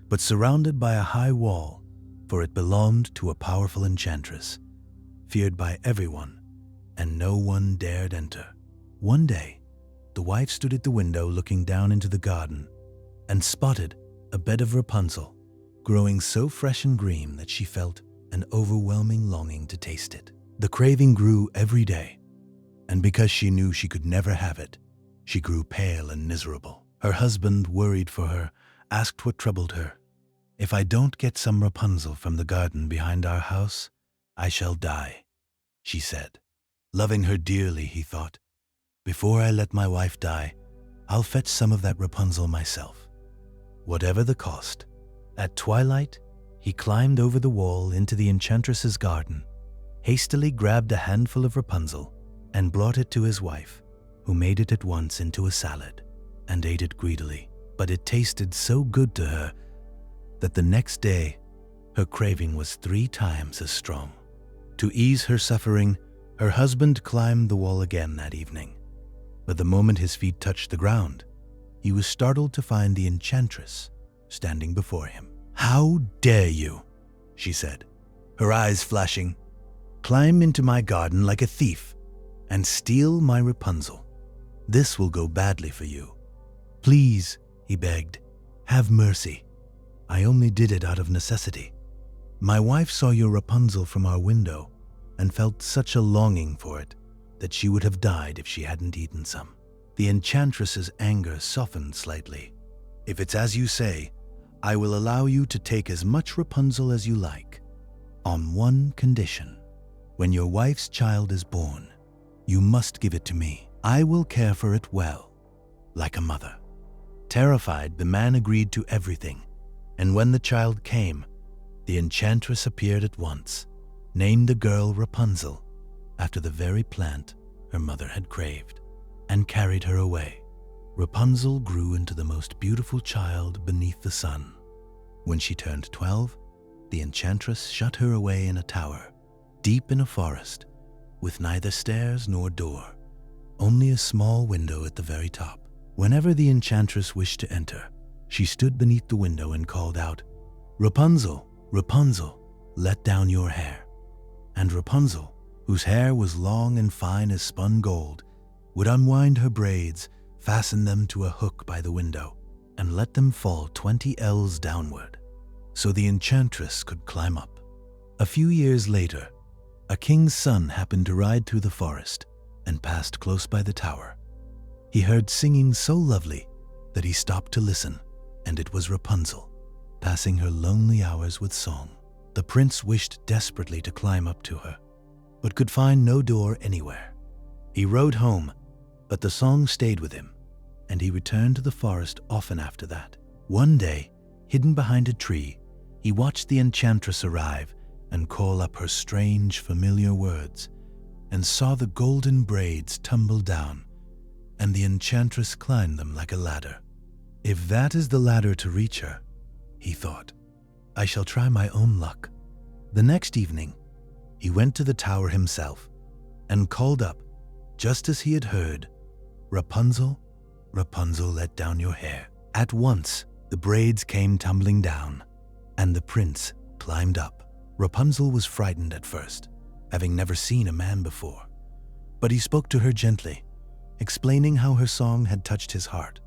but surrounded by a high wall, for it belonged to a powerful enchantress, feared by everyone, and no one dared enter. One day, the wife stood at the window looking down into the garden and spotted a bed of Rapunzel growing so fresh and green that she felt an overwhelming longing to taste it. The craving grew every day, and because she knew she could never have it, she grew pale and miserable. Her husband, worried for her, asked what troubled her. "If I don't get some Rapunzel from the garden behind our house, I shall die," she said. Loving her dearly, he thought, "Before I let my wife die, I'll fetch some of that Rapunzel myself, whatever the cost." At twilight, he climbed over the wall into the enchantress's garden hastily grabbed a handful of Rapunzel and brought it to his wife, who made it at once into a salad and ate it greedily. But it tasted so good to her that the next day her craving was 3 times as strong. To ease her suffering, her husband climbed the wall again that evening. But the moment his feet touched the ground, he was startled to find the enchantress standing before him. "How dare you," she said, her eyes flashing, "climb into my garden like a thief and steal my Rapunzel? This will go badly for you. Please," he begged, "have mercy. I only did it out of necessity. My wife saw your Rapunzel from our window and felt such a longing for it that she would have died if she hadn't eaten some." The enchantress's anger softened slightly. "If it's as you say, I will allow you to take as much Rapunzel as you like, on one condition. When your wife's child is born, you must give it to me. I will care for it well, like a mother." Terrified, the man agreed to everything, and when the child came, the enchantress appeared at once, named the girl Rapunzel, after the very plant her mother had craved, and carried her away. Rapunzel grew into the most beautiful child beneath the sun. When she turned 12, the enchantress shut her away in a tower, deep in a forest, with neither stairs nor door, only a small window at the very top. Whenever the enchantress wished to enter, she stood beneath the window and called out, "Rapunzel, Rapunzel, let down your hair." And Rapunzel, whose hair was long and fine as spun gold, would unwind her braids, fasten them to a hook by the window, and let them fall 20 ells downward, so the enchantress could climb up. A few years later, a king's son happened to ride through the forest and passed close by the tower. He heard singing so lovely that he stopped to listen, and it was Rapunzel, passing her lonely hours with song. The prince wished desperately to climb up to her, but could find no door anywhere. He rode home, but the song stayed with him, and he returned to the forest often after that. One day, hidden behind a tree, he watched the enchantress arrive and call up her strange, familiar words, and saw the golden braids tumble down, and the enchantress climb them like a ladder. "If that is the ladder to reach her," he thought, "I shall try my own luck." The next evening, he went to the tower himself and called up, just as he had heard, "Rapunzel, Rapunzel, let down your hair." At once, the braids came tumbling down, and the prince climbed up. Rapunzel was frightened at first, having never seen a man before, but he spoke to her gently, explaining how her song had touched his heart,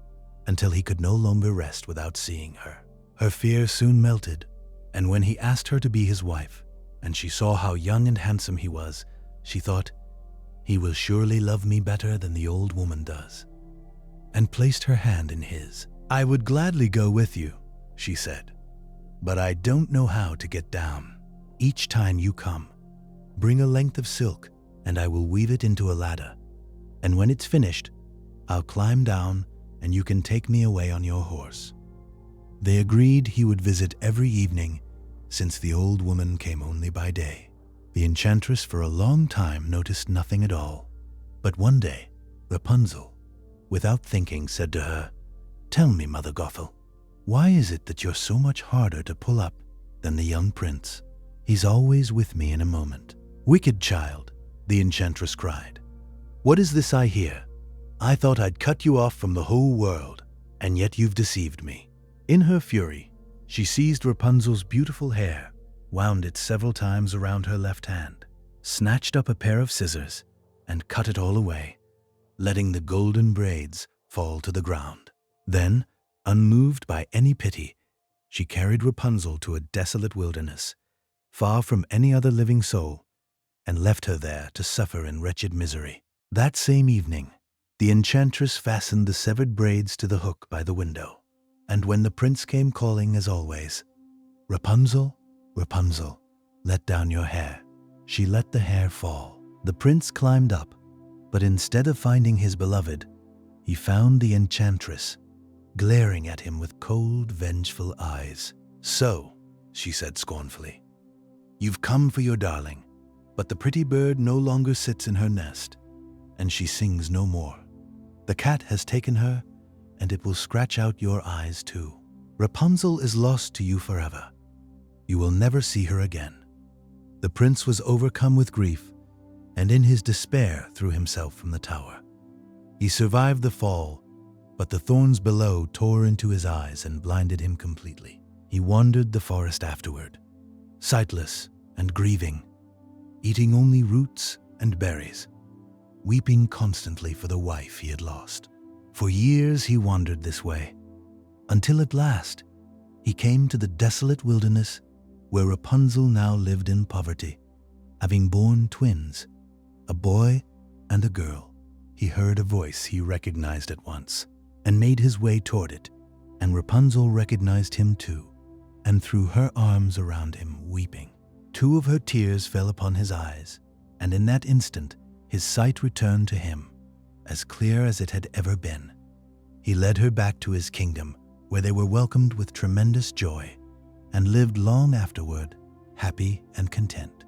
until he could no longer rest without seeing her. Her fear soon melted, and when he asked her to be his wife, and she saw how young and handsome he was, she thought, "He will surely love me better than the old woman does," and placed her hand in his. "I would gladly go with you," she said, "but I don't know how to get down. Each time you come, bring a length of silk, and I will weave it into a ladder, and when it's finished, I'll climb down and you can take me away on your horse." They agreed he would visit every evening, since the old woman came only by day. The enchantress for a long time noticed nothing at all, but one day, Rapunzel, without thinking, said to her, "Tell me, Mother Gothel, why is it that you're so much harder to pull up than the young prince? He's always with me in a moment." "Wicked child," the enchantress cried, "what is this I hear? I thought I'd cut you off from the whole world, and yet you've deceived me." In her fury, she seized Rapunzel's beautiful hair, wound it several times around her left hand, snatched up a pair of scissors, and cut it all away, letting the golden braids fall to the ground. Then, unmoved by any pity, she carried Rapunzel to a desolate wilderness, far from any other living soul, and left her there to suffer in wretched misery. That same evening, the enchantress fastened the severed braids to the hook by the window, and when the prince came calling as always, "Rapunzel, Rapunzel, let down your hair," she let the hair fall. The prince climbed up, but instead of finding his beloved, he found the enchantress, glaring at him with cold, vengeful eyes. "So," she said scornfully, "you've come for your darling. But the pretty bird no longer sits in her nest, and she sings no more. The cat has taken her, and it will scratch out your eyes too. Rapunzel is lost to you forever. You will never see her again." The prince was overcome with grief, and in his despair threw himself from the tower. He survived the fall, but the thorns below tore into his eyes and blinded him completely. He wandered the forest afterward, sightless and grieving, eating only roots and berries, weeping constantly for the wife he had lost. For years he wandered this way, until at last he came to the desolate wilderness where Rapunzel now lived in poverty, having borne twins, a boy and a girl. He heard a voice he recognized at once, and made his way toward it, and Rapunzel recognized him too, and threw her arms around him, weeping. 2 of her tears fell upon his eyes, and in that instant his sight returned to him, as clear as it had ever been. He led her back to his kingdom, where they were welcomed with tremendous joy, and lived long afterward, happy and content.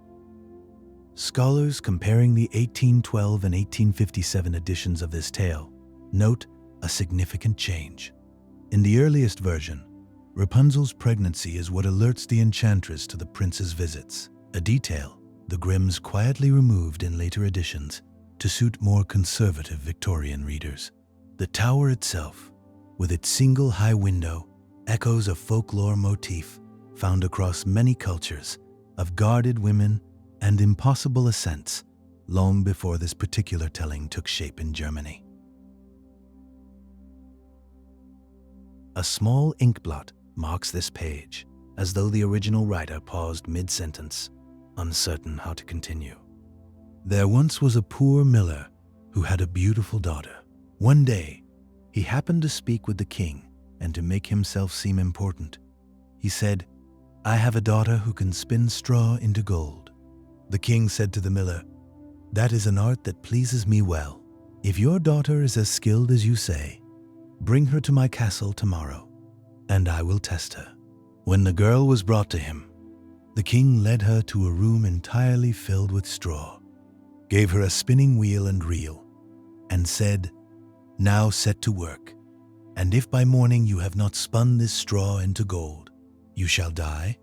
Scholars comparing the 1812 and 1857 editions of this tale note a significant change. In the earliest version, Rapunzel's pregnancy is what alerts the enchantress to the prince's visits, a detail the Grimms quietly removed in later editions to suit more conservative Victorian readers. The tower itself, with its single high window, echoes a folklore motif found across many cultures of guarded women and impossible ascents long before this particular telling took shape in Germany. A small ink blot marks this page, as though the original writer paused mid-sentence, uncertain how to continue. There once was a poor miller who had a beautiful daughter. One day, he happened to speak with the king, and to make himself seem important, he said, "I have a daughter who can spin straw into gold." The king said to the miller, "That is an art that pleases me well. If your daughter is as skilled as you say, bring her to my castle tomorrow, and I will test her." When the girl was brought to him, the king led her to a room entirely filled with straw, gave her a spinning wheel and reel, and said, "Now set to work, and if by morning you have not spun this straw into gold, you shall die."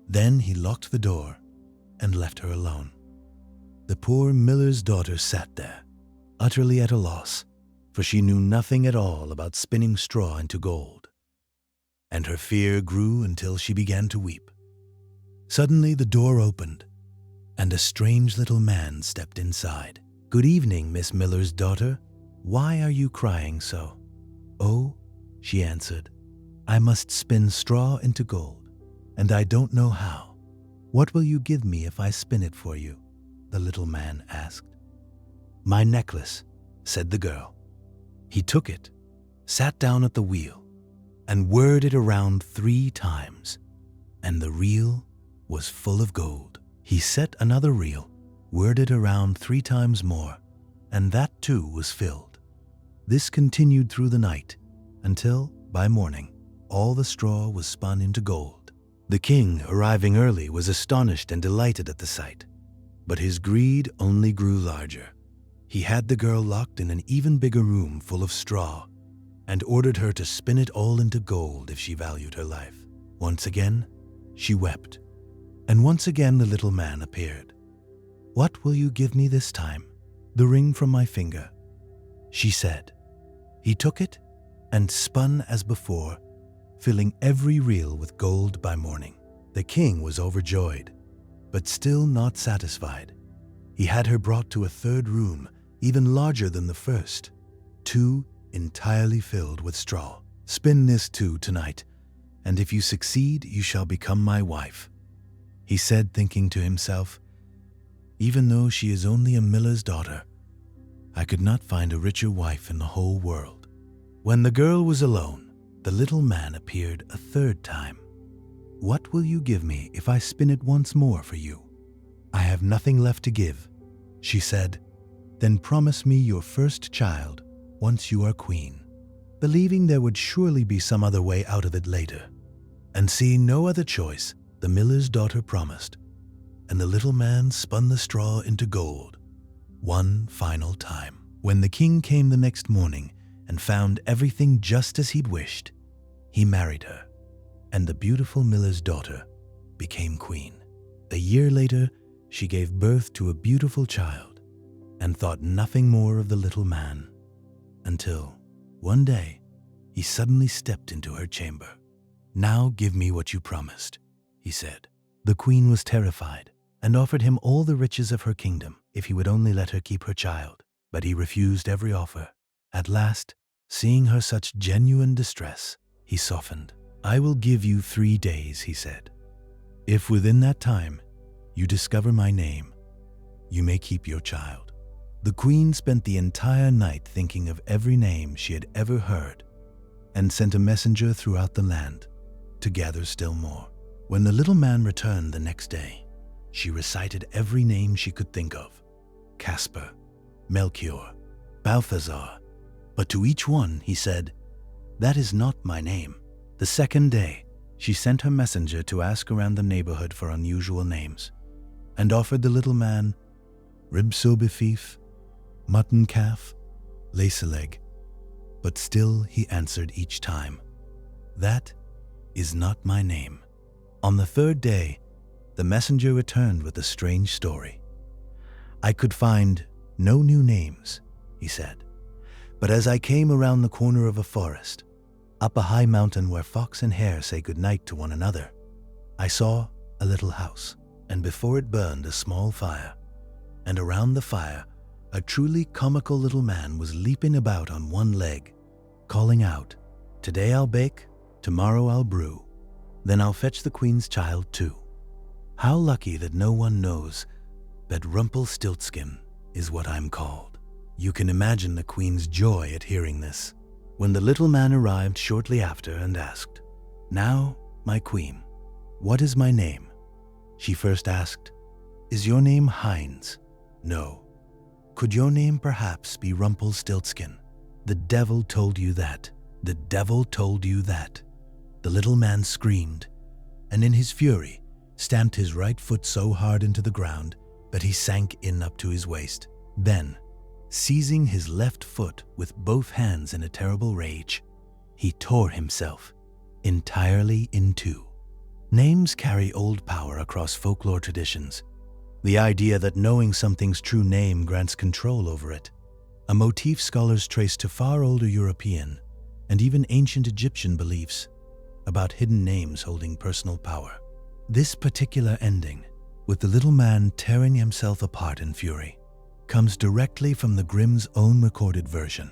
Then he locked the door and left her alone. The poor miller's daughter sat there, utterly at a loss, for she knew nothing at all about spinning straw into gold. And her fear grew until she began to weep. Suddenly the door opened, and a strange little man stepped inside. "Good evening, Miss Miller's daughter. Why are you crying so?" "Oh," she answered, "I must spin straw into gold, and I don't know how." "What will you give me if I spin it for you?" the little man asked. "My necklace," said the girl. He took it, sat down at the wheel, and whirred it around 3 times, and the reel was full of gold. He set another reel, whirred it around 3 times more, and that too was filled. This continued through the night, until, by morning, all the straw was spun into gold. The king, arriving early, was astonished and delighted at the sight, but his greed only grew larger. He had the girl locked in an even bigger room full of straw, and ordered her to spin it all into gold if she valued her life. Once again, she wept, and once again the little man appeared. "What will you give me this time?" "The ring from my finger," she said. He took it and spun as before, filling every reel with gold by morning. The king was overjoyed, but still not satisfied. He had her brought to a 3rd room, even larger than the first, 2 entirely filled with straw. "Spin this too tonight, and if you succeed, you shall become my wife," he said, thinking to himself, "Even though she is only a miller's daughter, I could not find a richer wife in the whole world." When the girl was alone, the little man appeared a 3rd time. "What will you give me if I spin it once more for you?" "I have nothing left to give," she said. "Then promise me your first child once you are queen." Believing there would surely be some other way out of it later, and seeing no other choice, the miller's daughter promised. and the little man spun the straw into gold one final time. When the king came the next morning and found everything just as he'd wished, he married her, and the beautiful miller's daughter became queen. A year later, she gave birth to a beautiful child and thought nothing more of the little man until, one day, he suddenly stepped into her chamber. "Now give me what you promised," he said. The queen was terrified and offered him all the riches of her kingdom if he would only let her keep her child, but he refused every offer. At last, seeing her such genuine distress, he softened. "I will give you 3 days," he said. "If within that time you discover my name, you may keep your child." The queen spent the entire night thinking of every name she had ever heard and sent a messenger throughout the land to gather still more. When the little man returned the next day, she recited every name she could think of: Casper, Melchior, Balthazar. But to each one he said, "That is not my name." The second day, she sent her messenger to ask around the neighborhood for unusual names and offered the little man ribsobefif, mutton calf, laceleg. But still he answered each time, "That is not my name." On the third day, the messenger returned with a strange story. "I could find no new names," he said, "but as I came around the corner of a forest, up a high mountain where fox and hare say goodnight to one another, I saw a little house, and before it burned a small fire, and around the fire a truly comical little man was leaping about on one leg, calling out, 'Today I'll bake, tomorrow I'll brew, then I'll fetch the queen's child too.' How lucky that no one knows that Rumpelstiltskin is what I'm called." You can imagine the queen's joy at hearing this. When the little man arrived shortly after and asked, "Now, my queen, what is my name?" she first asked, "Is your name Heinz?" "No." "Could your name perhaps be Rumpelstiltskin?" "The devil told you that. The devil told you that." The little man screamed, and in his fury, stamped his right foot so hard into the ground that he sank in up to his waist. Then, seizing his left foot with both hands in a terrible rage, he tore himself entirely in two. Names carry old power across folklore traditions. The idea that knowing something's true name grants control over it, a motif scholars trace to far older European and even ancient Egyptian beliefs about hidden names holding personal power. This particular ending, with the little man tearing himself apart in fury, comes directly from the Grimm's own recorded version,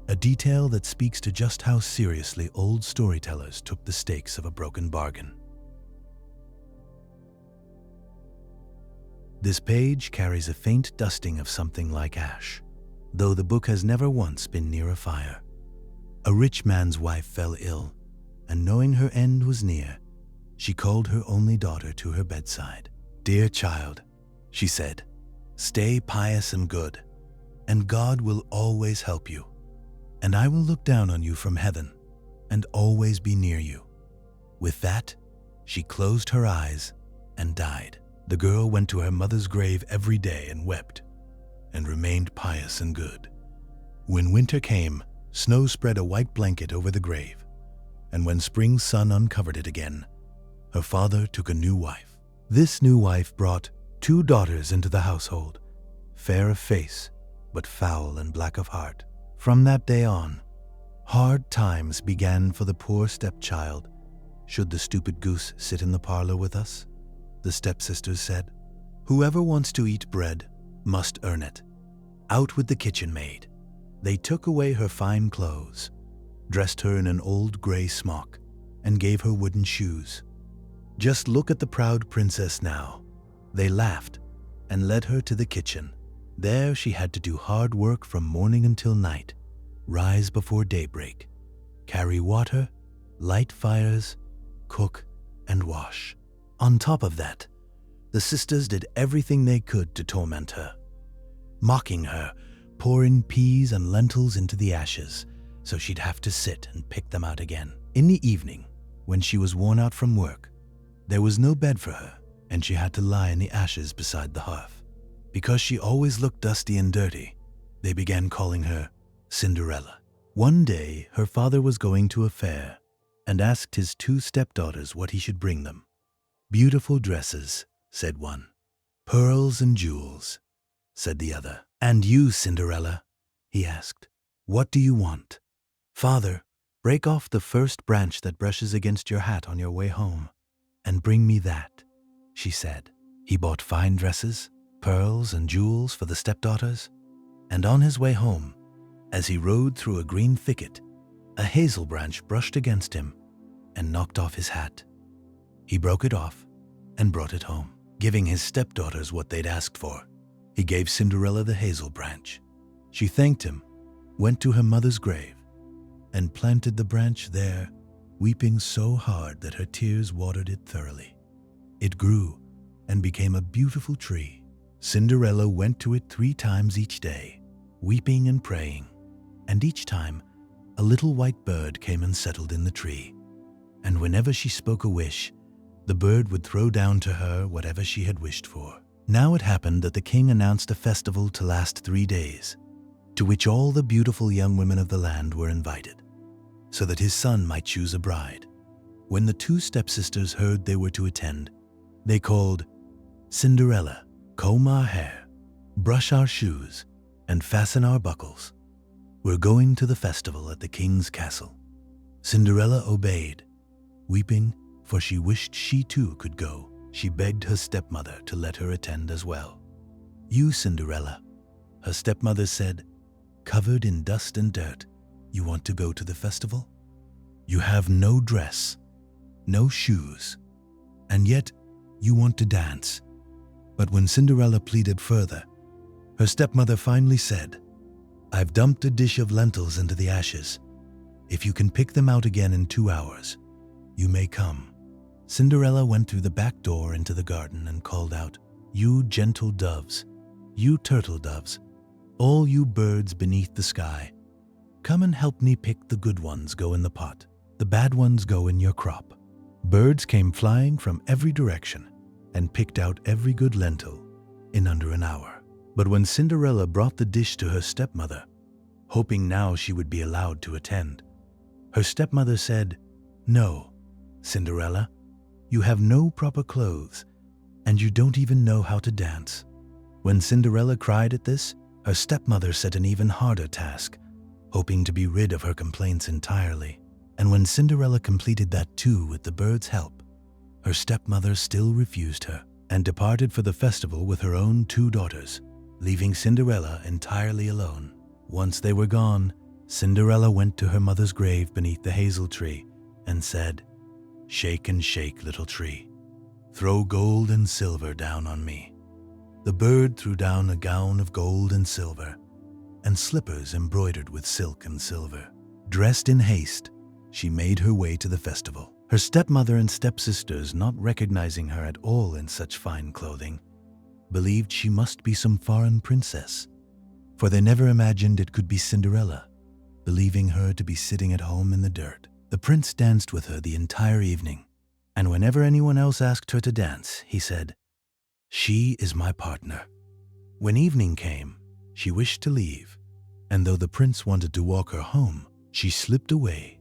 a detail that speaks to just how seriously old storytellers took the stakes of a broken bargain. This page carries a faint dusting of something like ash, though the book has never once been near a fire. A rich man's wife fell ill, and knowing her end was near, she called her only daughter to her bedside. "Dear child," she said, "stay pious and good, and God will always help you, and I will look down on you from heaven and always be near you." With that, she closed her eyes and died. The girl went to her mother's grave every day and wept, and remained pious and good. When winter came, snow spread a white blanket over the grave, and when spring's sun uncovered it again, her father took a new wife. This new wife brought 2 daughters into the household, fair of face, but foul and black of heart. From that day on, hard times began for the poor stepchild. "Should the stupid goose sit in the parlor with us?" the stepsisters said. "Whoever wants to eat bread must earn it. Out with the kitchen maid." They took away her fine clothes, dressed her in an old gray smock, and gave her wooden shoes. "Just look at the proud princess now," they laughed, and led her to the kitchen. There she had to do hard work from morning until night, rise before daybreak, carry water, light fires, cook, and wash. On top of that, the sisters did everything they could to torment her, mocking her, pouring peas and lentils into the ashes so she'd have to sit and pick them out again. In the evening, when she was worn out from work, there was no bed for her, and she had to lie in the ashes beside the hearth. Because she always looked dusty and dirty, they began calling her Cinderella. One day, her father was going to a fair and asked his 2 stepdaughters what he should bring them. "Beautiful dresses," said one. "Pearls and jewels," said the other. "And you, Cinderella?" he asked. "What do you want?" "Father, break off the first branch that brushes against your hat on your way home, and bring me that," she said. He bought fine dresses, pearls and jewels for the stepdaughters, and on his way home, as he rode through a green thicket, a hazel branch brushed against him and knocked off his hat. He broke it off and brought it home, giving his stepdaughters what they'd asked for. He gave Cinderella the hazel branch. She thanked him, went to her mother's grave, and planted the branch there, weeping so hard that her tears watered it thoroughly. It grew and became a beautiful tree. Cinderella went to it 3 times each day, weeping and praying, and each time a little white bird came and settled in the tree. And whenever she spoke a wish, the bird would throw down to her whatever she had wished for. Now it happened that the king announced a festival to last 3 days, to which all the beautiful young women of the land were invited, so that his son might choose a bride. When the 2 stepsisters heard they were to attend, they called, "Cinderella, comb our hair, brush our shoes, and fasten our buckles. We're going to the festival at the king's castle." Cinderella obeyed, weeping, for she wished she too could go. She begged her stepmother to let her attend as well. "You, Cinderella," her stepmother said, "covered in dust and dirt, you want to go to the festival? You have no dress, no shoes, and yet you want to dance." But when Cinderella pleaded further, her stepmother finally said, "I've dumped a dish of lentils into the ashes. If you can pick them out again in 2 hours, you may come." Cinderella went through the back door into the garden and called out, "You gentle doves, you turtle doves, all you birds beneath the sky, come and help me pick the good ones go in the pot, the bad ones go in your crop." Birds came flying from every direction and picked out every good lentil in under an hour. But when Cinderella brought the dish to her stepmother, hoping now she would be allowed to attend, her stepmother said, "No, Cinderella, you have no proper clothes, and you don't even know how to dance." When Cinderella cried at this, her stepmother set an even harder task, hoping to be rid of her complaints entirely. And when Cinderella completed that too with the bird's help, her stepmother still refused her and departed for the festival with her own 2 daughters, leaving Cinderella entirely alone. Once they were gone, Cinderella went to her mother's grave beneath the hazel tree and said, "Shake and shake, little tree. Throw gold and silver down on me." The bird threw down a gown of gold and silver, and slippers embroidered with silk and silver. Dressed in haste, she made her way to the festival. Her stepmother and stepsisters, not recognizing her at all in such fine clothing, believed she must be some foreign princess, for they never imagined it could be Cinderella, believing her to be sitting at home in the dirt. The prince danced with her the entire evening, and whenever anyone else asked her to dance, he said, "She is my partner." When evening came, she wished to leave, and though the prince wanted to walk her home, she slipped away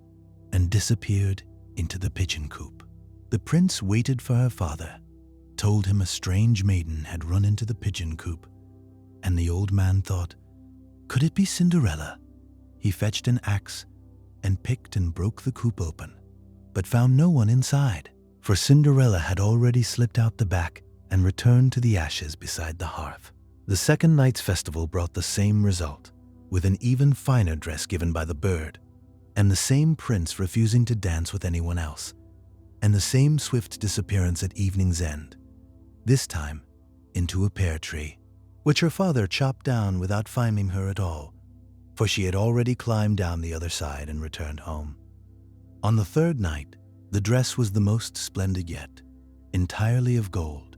and disappeared into the pigeon coop. The prince waited for her father, told him a strange maiden had run into the pigeon coop, and the old man thought, could it be Cinderella? He fetched an axe and picked and broke the coop open, but found no one inside, for Cinderella had already slipped out the back and returned to the ashes beside the hearth. The second night's festival brought the same result, with an even finer dress given by the bird, and the same prince refusing to dance with anyone else, and the same swift disappearance at evening's end, this time into a pear tree, which her father chopped down without finding her at all, for she had already climbed down the other side and returned home. On the 3rd night, the dress was the most splendid yet, entirely of gold,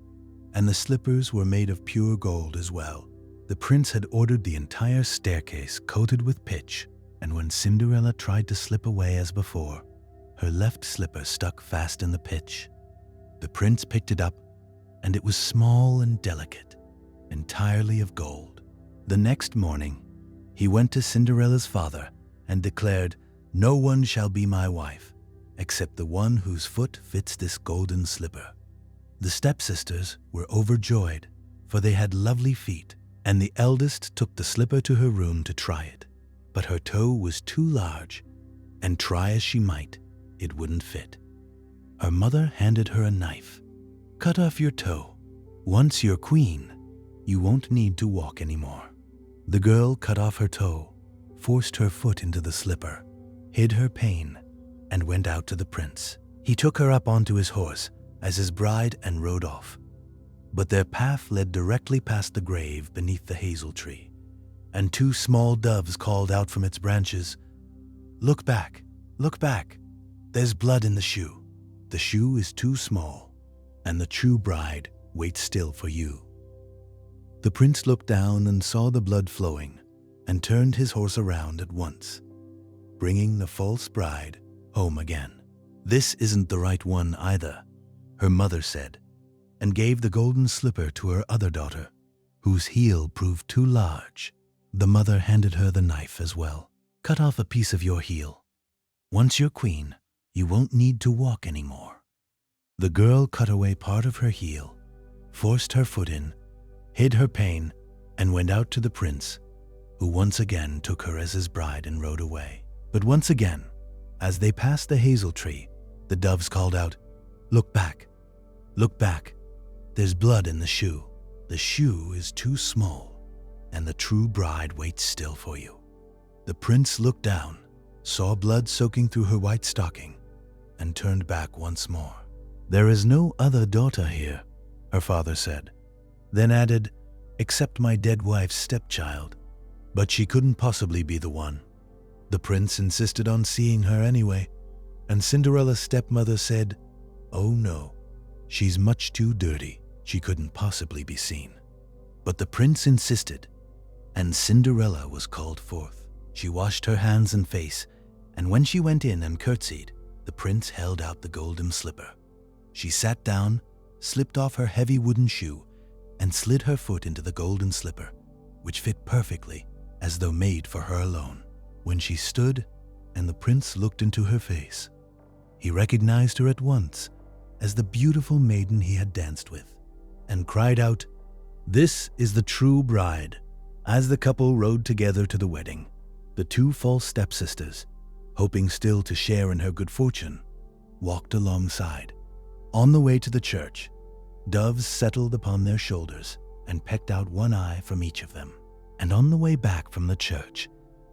and the slippers were made of pure gold as well. The prince had ordered the entire staircase coated with pitch, and when Cinderella tried to slip away as before, her left slipper stuck fast in the pitch. The prince picked it up and it was small and delicate, entirely of gold. The next morning, he went to Cinderella's father and declared, "No one shall be my wife, except the one whose foot fits this golden slipper." The stepsisters were overjoyed, for they had lovely feet, and the eldest took the slipper to her room to try it. But her toe was too large, and try as she might, it wouldn't fit. Her mother handed her a knife. "Cut off your toe. Once you're queen, you won't need to walk anymore." The girl cut off her toe, forced her foot into the slipper, hid her pain, and went out to the prince. He took her up onto his horse as his bride and rode off. But their path led directly past the grave beneath the hazel tree, and two small doves called out from its branches, "Look back, look back. There's blood in the shoe. The shoe is too small, and the true bride waits still for you." The prince looked down and saw the blood flowing, and turned his horse around at once, bringing the false bride home again. "This isn't the right one either," her mother said, and gave the golden slipper to her other daughter, whose heel proved too large. The mother handed her the knife as well. "Cut off a piece of your heel. Once you're queen, you won't need to walk anymore." The girl cut away part of her heel, forced her foot in, hid her pain, and went out to the prince, who once again took her as his bride and rode away. But once again, as they passed the hazel tree, the doves called out, "Look back, look back. There's blood in the shoe. The shoe is too small, and the true bride waits still for you." The prince looked down, saw blood soaking through her white stocking, and turned back once more. "There is no other daughter here," her father said, then added, "except my dead wife's stepchild, but she couldn't possibly be the one." The prince insisted on seeing her anyway, and Cinderella's stepmother said, "Oh no, she's much too dirty. She couldn't possibly be seen." But the prince insisted, and Cinderella was called forth. She washed her hands and face, and when she went in and curtsied, the prince held out the golden slipper. She sat down, slipped off her heavy wooden shoe, and slid her foot into the golden slipper, which fit perfectly, as though made for her alone. When she stood and the prince looked into her face, he recognized her at once as the beautiful maiden he had danced with, and cried out, "This is the true bride." As the couple rode together to the wedding, the two false stepsisters, hoping still to share in her good fortune, walked alongside. On the way to the church, doves settled upon their shoulders and pecked out one eye from each of them. And on the way back from the church,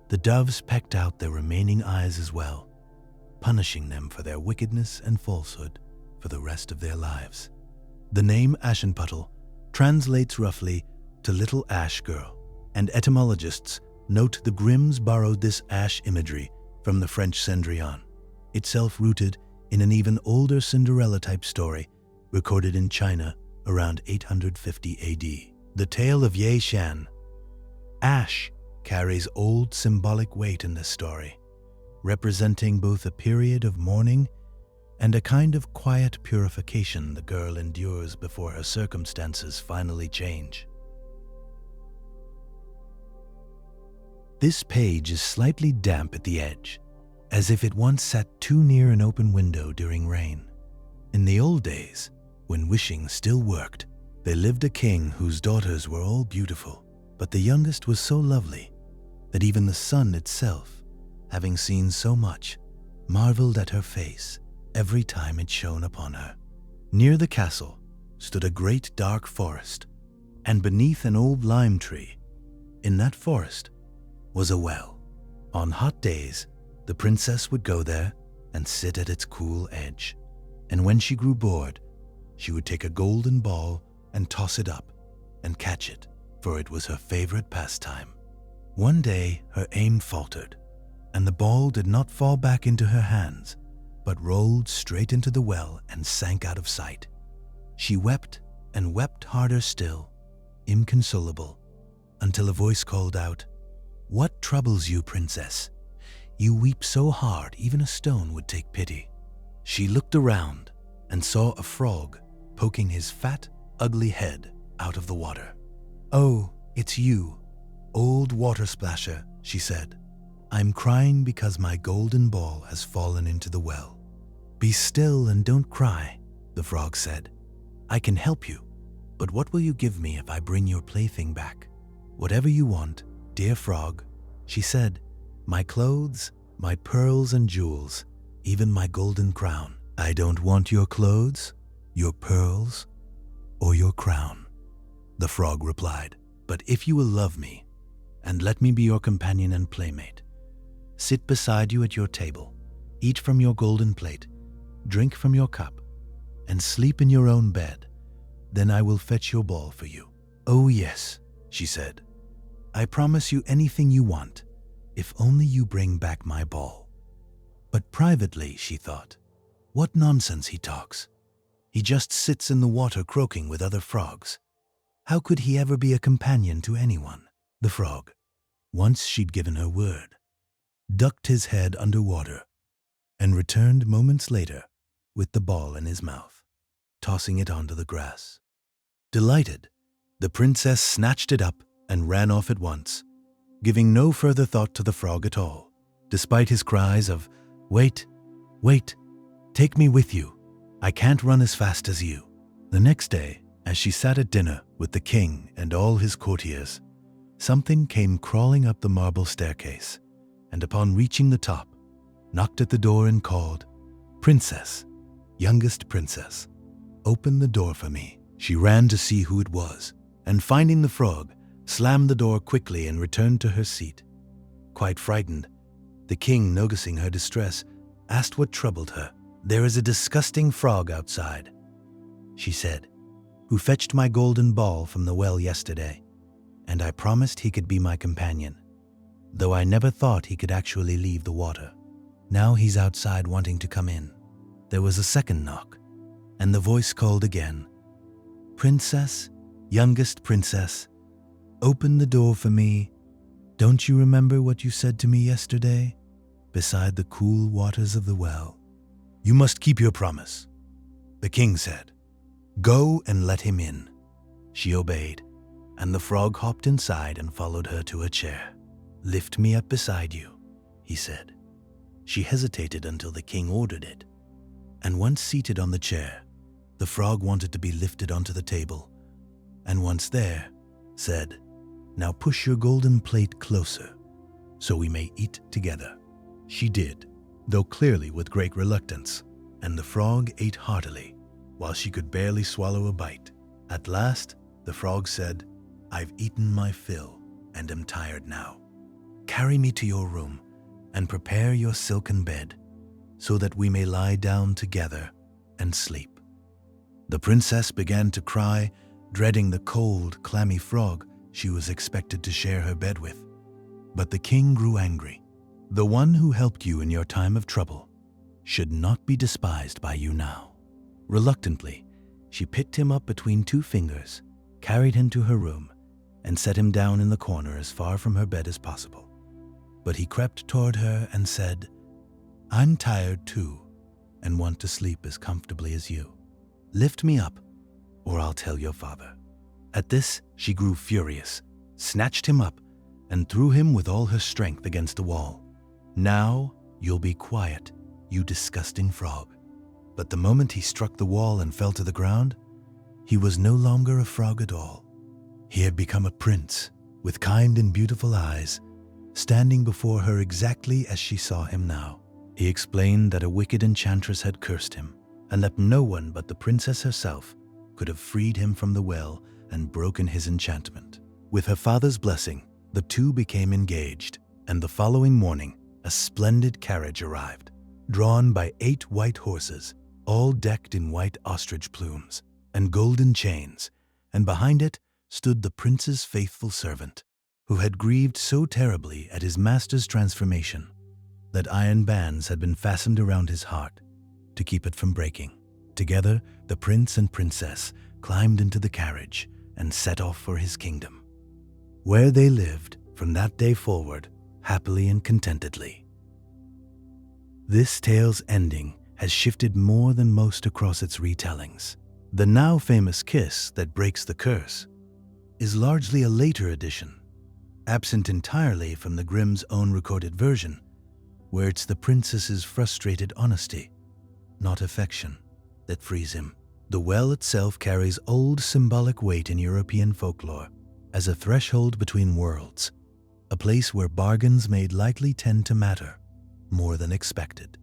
the doves pecked out their remaining eyes as well, punishing them for their wickedness and falsehood for the rest of their lives. The name Aschenputtel translates roughly to Little Ash Girl, and etymologists note the Grimms borrowed this ash imagery from the French Cendrillon, itself rooted in an even older Cinderella-type story recorded in China around 850 AD. The tale of Ye Shan. Ash carries old symbolic weight in this story, representing both a period of mourning and a kind of quiet purification the girl endures before her circumstances finally change. This page is slightly damp at the edge, as if it once sat too near an open window during rain. In the old days, when wishing still worked, there lived a king whose daughters were all beautiful, but the youngest was so lovely that even the sun itself, having seen so much, marveled at her face every time it shone upon her. Near the castle stood a great dark forest, and beneath an old lime tree, in that forest, was a well. On hot days, the princess would go there and sit at its cool edge, and when she grew bored, she would take a golden ball and toss it up and catch it, for it was her favorite pastime. One day, her aim faltered, and the ball did not fall back into her hands, but rolled straight into the well and sank out of sight. She wept and wept harder still, inconsolable, until a voice called out, "What troubles you, princess? You weep so hard even a stone would take pity." She looked around and saw a frog poking his fat, ugly head out of the water. "Oh, it's you, old water splasher," she said. "I'm crying because my golden ball has fallen into the well." "Be still and don't cry," the frog said. "I can help you, but what will you give me if I bring your plaything back?" "Whatever you want, dear frog," she said. "My clothes, my pearls and jewels, even my golden crown." "I don't want your clothes, your pearls, or your crown," the frog replied. "But if you will love me and let me be your companion and playmate, sit beside you at your table, eat from your golden plate, drink from your cup, and sleep in your own bed, then I will fetch your ball for you." "Oh yes," she said. "I promise you anything you want, if only you bring back my ball." But privately, she thought, what nonsense he talks. He just sits in the water croaking with other frogs. How could he ever be a companion to anyone? The frog, once she'd given her word, ducked his head under water and returned moments later with the ball in his mouth, tossing it onto the grass. Delighted, the princess snatched it up and ran off at once, giving no further thought to the frog at all, despite his cries of, "Wait, wait, take me with you. I can't run as fast as you." The next day, as she sat at dinner with the king and all his courtiers, something came crawling up the marble staircase, and upon reaching the top, knocked at the door and called, "Princess, youngest princess, open the door for me." She ran to see who it was, and finding the frog, slammed the door quickly and returned to her seat. Quite frightened, the king, noticing her distress, asked what troubled her. "There is a disgusting frog outside," she said, "who fetched my golden ball from the well yesterday, and I promised he could be my companion, though I never thought he could actually leave the water. Now he's outside wanting to come in." There was a second knock, and the voice called again, "Princess, youngest princess, open the door for me. Don't you remember what you said to me yesterday, beside the cool waters of the well?" "You must keep your promise," the king said. "Go and let him in." She obeyed, and the frog hopped inside and followed her to a chair. "Lift me up beside you," he said. She hesitated until the king ordered it, and once seated on the chair, the frog wanted to be lifted onto the table, and once there, said, "Now push your golden plate closer, so we may eat together." She did, though clearly with great reluctance, and the frog ate heartily, while she could barely swallow a bite. At last, the frog said, "I've eaten my fill and am tired now. Carry me to your room and prepare your silken bed, so that we may lie down together and sleep." The princess began to cry, dreading the cold, clammy frog she was expected to share her bed with. But the king grew angry. "The one who helped you in your time of trouble should not be despised by you now." Reluctantly, she picked him up between two fingers, carried him to her room, and set him down in the corner as far from her bed as possible. But he crept toward her and said, "I'm tired too, and want to sleep as comfortably as you. Lift me up, or I'll tell your father." At this, she grew furious, snatched him up, and threw him with all her strength against the wall. "Now you'll be quiet, you disgusting frog." But the moment he struck the wall and fell to the ground, he was no longer a frog at all. He had become a prince, with kind and beautiful eyes, standing before her exactly as she saw him now. He explained that a wicked enchantress had cursed him, and that no one but the princess herself could have freed him from the well and broken his enchantment. With her father's blessing, the two became engaged, and the following morning, a splendid carriage arrived, drawn by 8 white horses, all decked in white ostrich plumes and golden chains, and behind it stood the prince's faithful servant, who had grieved so terribly at his master's transformation that iron bands had been fastened around his heart to keep it from breaking. Together, the prince and princess climbed into the carriage and set off for his kingdom, where they lived from that day forward happily and contentedly. This tale's ending has shifted more than most across its retellings. The now famous kiss that breaks the curse is largely a later addition, absent entirely from the Grimm's own recorded version, where it's the princess's frustrated honesty, not affection, that frees him. The well itself carries old symbolic weight in European folklore as a threshold between worlds, a place where bargains made likely tend to matter more than expected.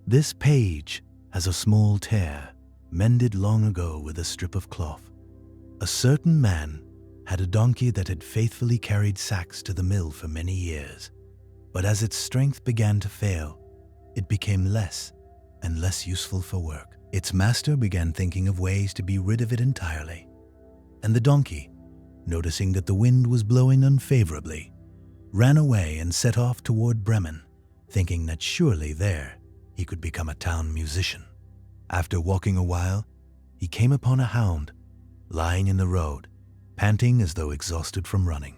This page has a small tear, mended long ago with a strip of cloth. A certain man had a donkey that had faithfully carried sacks to the mill for many years, but as its strength began to fail, it became less and less useful for work. Its master began thinking of ways to be rid of it entirely, and the donkey, noticing that the wind was blowing unfavorably, ran away and set off toward Bremen, thinking that surely there he could become a town musician. After walking a while, he came upon a hound lying in the road, panting as though exhausted from running.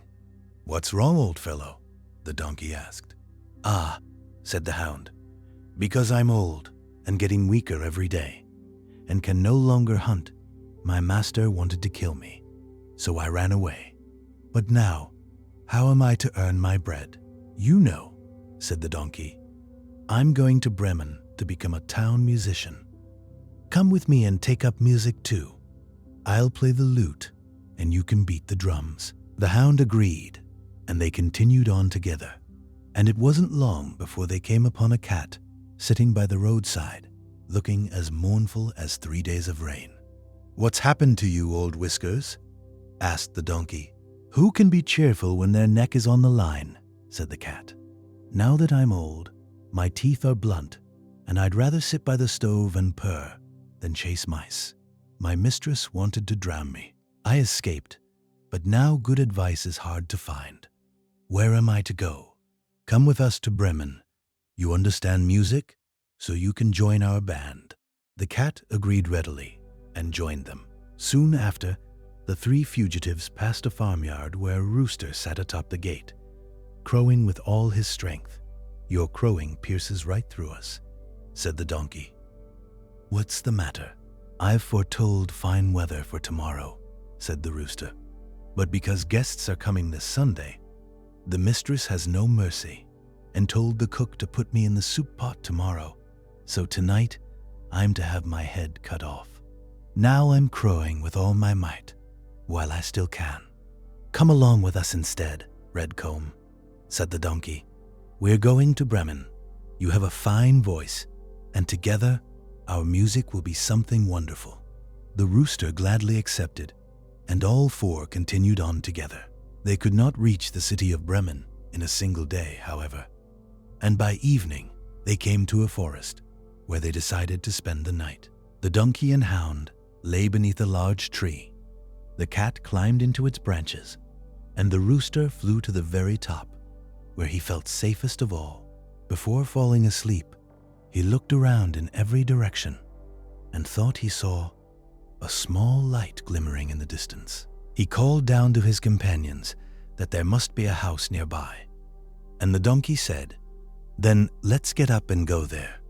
"What's wrong, old fellow?" the donkey asked. "Ah," said the hound, "because I'm old and getting weaker every day, and can no longer hunt, my master wanted to kill me, so I ran away. But now, how am I to earn my bread?" "You know," said the donkey, "I'm going to Bremen to become a town musician. Come with me and take up music too. I'll play the lute, and you can beat the drums." The hound agreed, and they continued on together. And it wasn't long before they came upon a cat sitting by the roadside, looking as mournful as 3 days of rain. "What's happened to you, old Whiskers?" asked the donkey. "Who can be cheerful when their neck is on the line?" said the cat. "Now that I'm old, my teeth are blunt, and I'd rather sit by the stove and purr than chase mice. My mistress wanted to drown me. I escaped, but now good advice is hard to find. Where am I to go? Come with us to Bremen. You understand music, so you can join our band." The cat agreed readily and joined them. Soon after, the 3 fugitives passed a farmyard where a rooster sat atop the gate, crowing with all his strength. "Your crowing pierces right through us," said the donkey. "What's the matter?" "I've foretold fine weather for tomorrow," said the rooster. "But because guests are coming this Sunday, the mistress has no mercy and told the cook to put me in the soup pot tomorrow, so tonight I'm to have my head cut off. Now I'm crowing with all my might, while I still can." "Come along with us instead, Redcomb," said the donkey. "We're going to Bremen. You have a fine voice, and together our music will be something wonderful." The rooster gladly accepted, and all 4 continued on together. They could not reach the city of Bremen in a single day, however, and by evening they came to a forest where they decided to spend the night. The donkey and hound lay beneath a large tree. The cat climbed into its branches, and the rooster flew to the very top, where he felt safest of all. Before falling asleep, he looked around in every direction and thought he saw a small light glimmering in the distance. He called down to his companions that there must be a house nearby, and the donkey said, "Then let's get up and go there,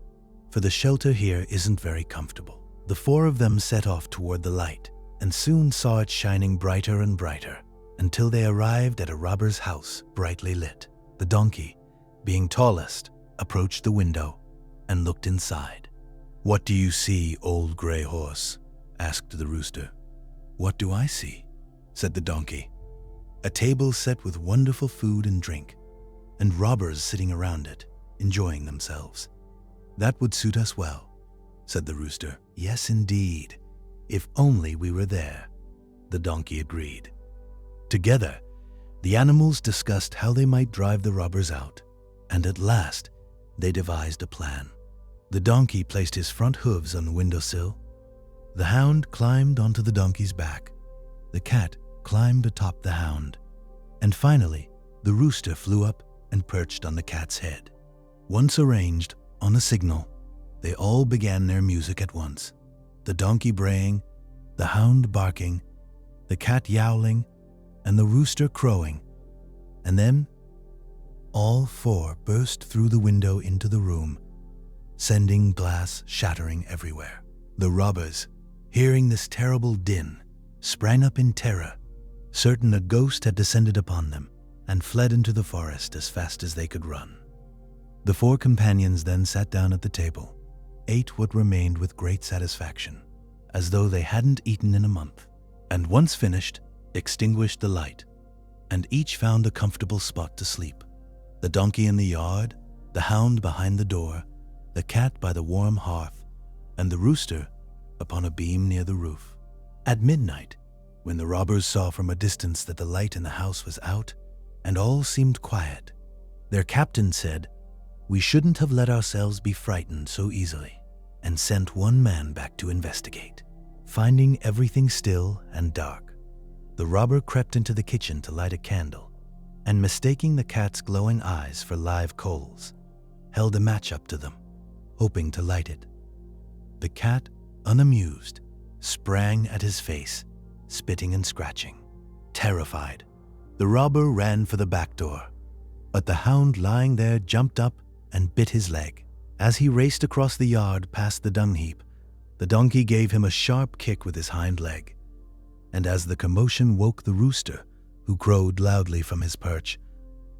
for the shelter here isn't very comfortable." The 4 of them set off toward the light and soon saw it shining brighter and brighter until they arrived at a robber's house brightly lit. The donkey, being tallest, approached the window and looked inside. "What do you see, old gray horse?" asked the rooster. "What do I see?" said the donkey. "A table set with wonderful food and drink, and robbers sitting around it, enjoying themselves." "That would suit us well," said the rooster. "Yes, indeed, if only we were there," the donkey agreed. Together, the animals discussed how they might drive the robbers out, and at last they devised a plan. The donkey placed his front hooves on the windowsill. The hound climbed onto the donkey's back. The cat climbed atop the hound. And finally, the rooster flew up and perched on the cat's head. Once arranged, on a signal, they all began their music at once. The donkey braying, the hound barking, the cat yowling, and the rooster crowing. And then all 4 burst through the window into the room, sending glass shattering everywhere. The robbers, hearing this terrible din, sprang up in terror, certain a ghost had descended upon them, and fled into the forest as fast as they could run. The four companions then sat down at the table, ate what remained with great satisfaction, as though they hadn't eaten in a month, and once finished, extinguished the light, and each found a comfortable spot to sleep. The donkey in the yard, the hound behind the door, the cat by the warm hearth, and the rooster upon a beam near the roof. At midnight, when the robbers saw from a distance that the light in the house was out, and all seemed quiet, their captain said, "We shouldn't have let ourselves be frightened so easily," and sent one man back to investigate. Finding everything still and dark, the robber crept into the kitchen to light a candle, and mistaking the cat's glowing eyes for live coals, held a match up to them, hoping to light it. The cat, unamused, sprang at his face, spitting and scratching. Terrified, the robber ran for the back door, but the hound lying there jumped up and bit his leg. As he raced across the yard past the dung heap, the donkey gave him a sharp kick with his hind leg, and as the commotion woke the rooster, who crowed loudly from his perch,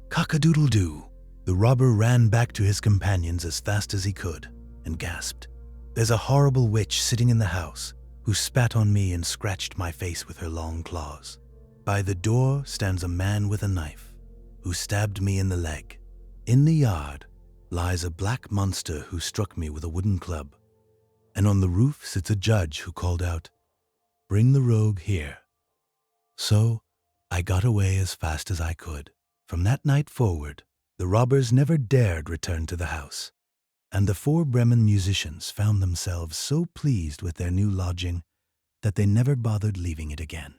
"Cock-a-doodle-doo!" The robber ran back to his companions as fast as he could and gasped, "There's a horrible witch sitting in the house who spat on me and scratched my face with her long claws. By the door stands a man with a knife who stabbed me in the leg. In the yard lies a black monster who struck me with a wooden club, and on the roof sits a judge who called out, 'Bring the rogue here.' So I got away as fast as I could." From that night forward, the robbers never dared return to the house, and the four Bremen musicians found themselves so pleased with their new lodging that they never bothered leaving it again.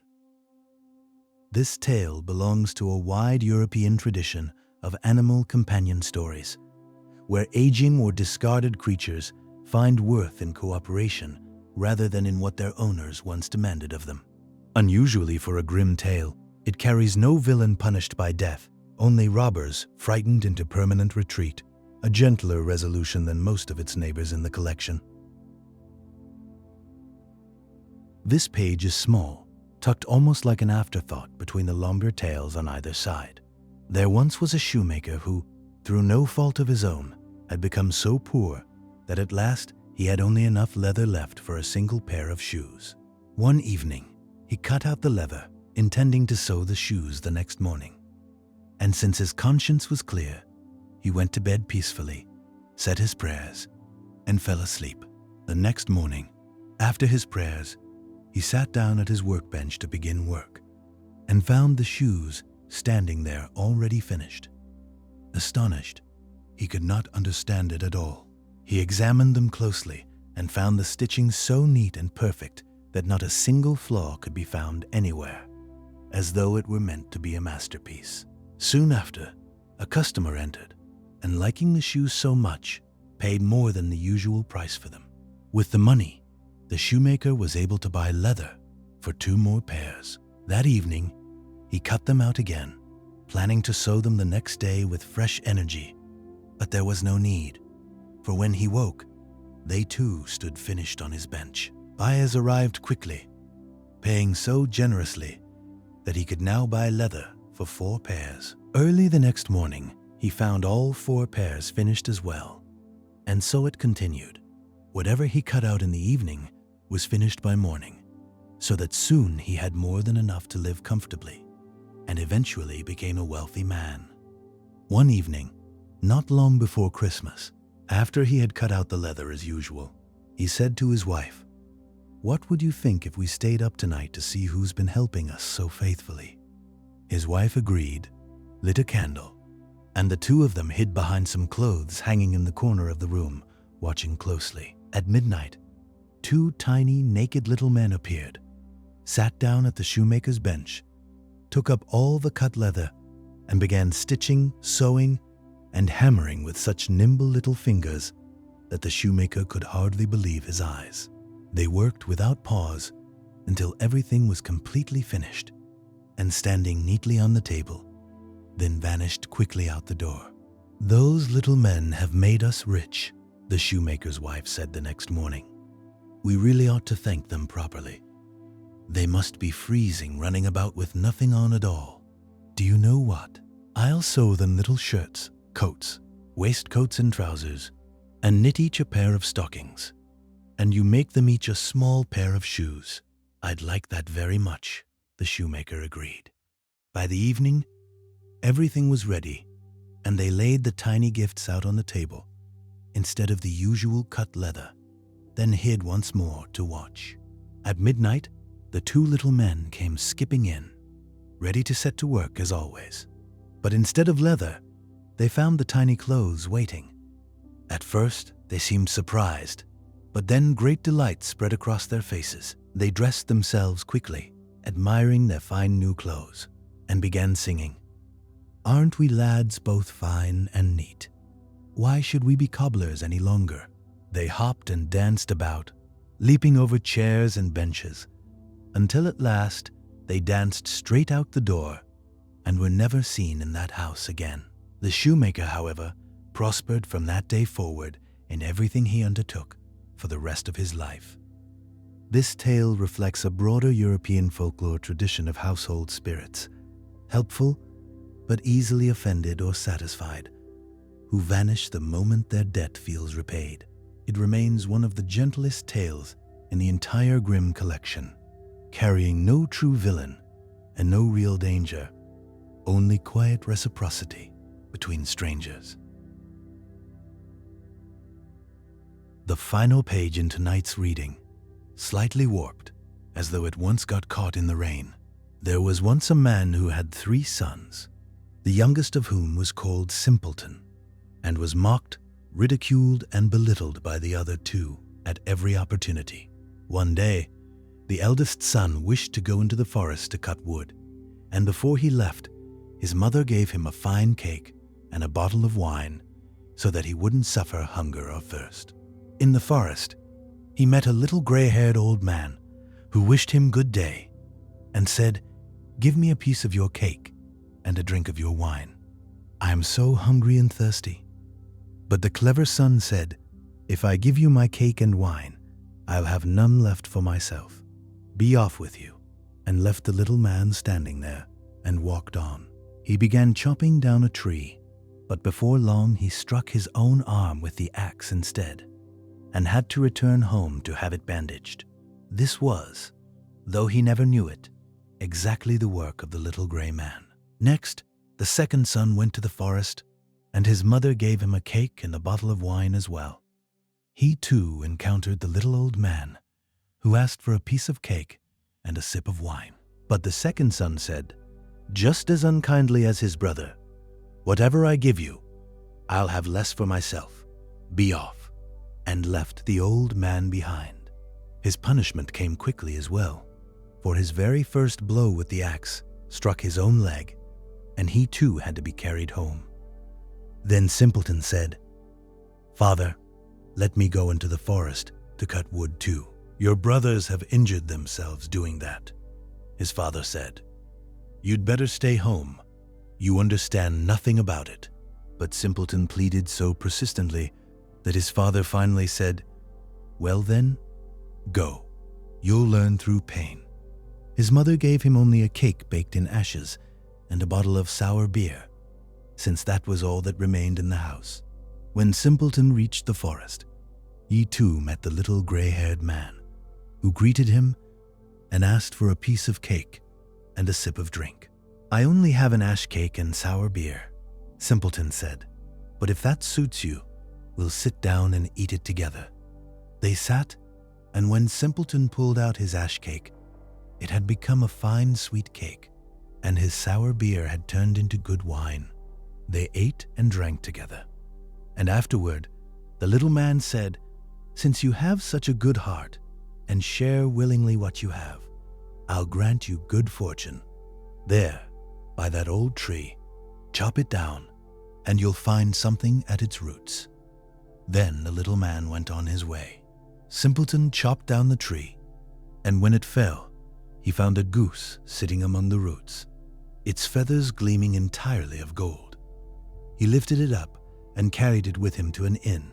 This tale belongs to a wide European tradition of animal companion stories, where aging or discarded creatures find worth in cooperation rather than in what their owners once demanded of them. Unusually for a Grimm tale, it carries no villain punished by death, only robbers frightened into permanent retreat, a gentler resolution than most of its neighbors in the collection. This page is small, tucked almost like an afterthought between the longer tales on either side. There once was a shoemaker who, through no fault of his own, had become so poor that at last he had only enough leather left for a single pair of shoes. One evening, he cut out the leather, intending to sew the shoes the next morning. And since his conscience was clear, he went to bed peacefully, said his prayers, and fell asleep. The next morning, after his prayers, he sat down at his workbench to begin work, and found the shoes standing there already finished. Astonished, he could not understand it at all. He examined them closely and found the stitching so neat and perfect that not a single flaw could be found anywhere, as though it were meant to be a masterpiece. Soon after, a customer entered, and liking the shoes so much, paid more than the usual price for them. With the money, the shoemaker was able to buy leather for 2 more pairs. That evening, he cut them out again, planning to sew them the next day with fresh energy. But there was no need, for when he woke, they too stood finished on his bench. Buyers arrived quickly, paying so generously that he could now buy leather for 4 pairs. Early the next morning, he found all 4 pairs finished as well, and so it continued. Whatever he cut out in the evening was finished by morning, so that soon he had more than enough to live comfortably, and eventually became a wealthy man. One evening, not long before Christmas, after he had cut out the leather as usual, he said to his wife, "What would you think if we stayed up tonight to see who's been helping us so faithfully?" His wife agreed, lit a candle, and the 2 of them hid behind some clothes hanging in the corner of the room, watching closely. At midnight, 2 tiny, naked little men appeared, sat down at the shoemaker's bench, took up all the cut leather, and began stitching, sewing, and hammering with such nimble little fingers that the shoemaker could hardly believe his eyes. They worked without pause until everything was completely finished and standing neatly on the table, then vanished quickly out the door. "Those little men have made us rich," the shoemaker's wife said the next morning. "We really ought to thank them properly. They must be freezing running about with nothing on at all. Do you know what? I'll sew them little shirts, coats, waistcoats and trousers, and knit each a pair of stockings. And you make them each a small pair of shoes." "I'd like that very much," the shoemaker agreed. By the evening, everything was ready, and they laid the tiny gifts out on the table instead of the usual cut leather, then hid once more to watch. At midnight, the two little men came skipping in, ready to set to work as always. But instead of leather, they found the tiny clothes waiting. At first, they seemed surprised, but then great delight spread across their faces. They dressed themselves quickly, admiring their fine new clothes, and began singing, "Aren't we lads both fine and neat? Why should we be cobblers any longer?" They hopped and danced about, leaping over chairs and benches, until at last they danced straight out the door and were never seen in that house again. The shoemaker, however, prospered from that day forward in everything he undertook for the rest of his life. This tale reflects a broader European folklore tradition of household spirits, helpful but easily offended or satisfied, who vanish the moment their debt feels repaid. It remains one of the gentlest tales in the entire Grimm collection, carrying no true villain and no real danger, only quiet reciprocity between strangers. The final page in tonight's reading, slightly warped, as though it once got caught in the rain. There was once a man who had 3 sons, the youngest of whom was called Simpleton, and was mocked, ridiculed, and belittled by the other 2 at every opportunity. One day, the eldest son wished to go into the forest to cut wood, and before he left, his mother gave him a fine cake and a bottle of wine so that he wouldn't suffer hunger or thirst. In the forest, he met a little gray-haired old man who wished him good day and said, "Give me a piece of your cake and a drink of your wine. I am so hungry and thirsty." But the clever son said, "If I give you my cake and wine, I'll have none left for myself. Be off with you," and left the little man standing there and walked on. He began chopping down a tree, but before long he struck his own arm with the axe instead, and had to return home to have it bandaged. This was, though he never knew it, exactly the work of the little gray man. Next, the second son went to the forest, and his mother gave him a cake and a bottle of wine as well. He too encountered the little old man, who asked for a piece of cake and a sip of wine. But the second son said, just as unkindly as his brother, "Whatever I give you, I'll have less for myself. Be off," and left the old man behind. His punishment came quickly as well, for his very first blow with the axe struck his own leg, and he too had to be carried home. Then Simpleton said, "Father, let me go into the forest to cut wood too." "Your brothers have injured themselves doing that," his father said. "You'd better stay home. You understand nothing about it." But Simpleton pleaded so persistently that his father finally said, "Well then, go. You'll learn through pain." His mother gave him only a cake baked in ashes and a bottle of sour beer, since that was all that remained in the house. When Simpleton reached the forest, he too met the little gray-haired man, who greeted him and asked for a piece of cake and a sip of drink. "I only have an ash cake and sour beer," Simpleton said, "but if that suits you, we'll sit down and eat it together." They sat, and when Simpleton pulled out his ash cake, it had become a fine sweet cake, and his sour beer had turned into good wine. They ate and drank together, and afterward, the little man said, "Since you have such a good heart and share willingly what you have, I'll grant you good fortune. There, by that old tree, chop it down, and you'll find something at its roots." Then the little man went on his way. Simpleton chopped down the tree, and when it fell, he found a goose sitting among the roots, its feathers gleaming entirely of gold. He lifted it up and carried it with him to an inn,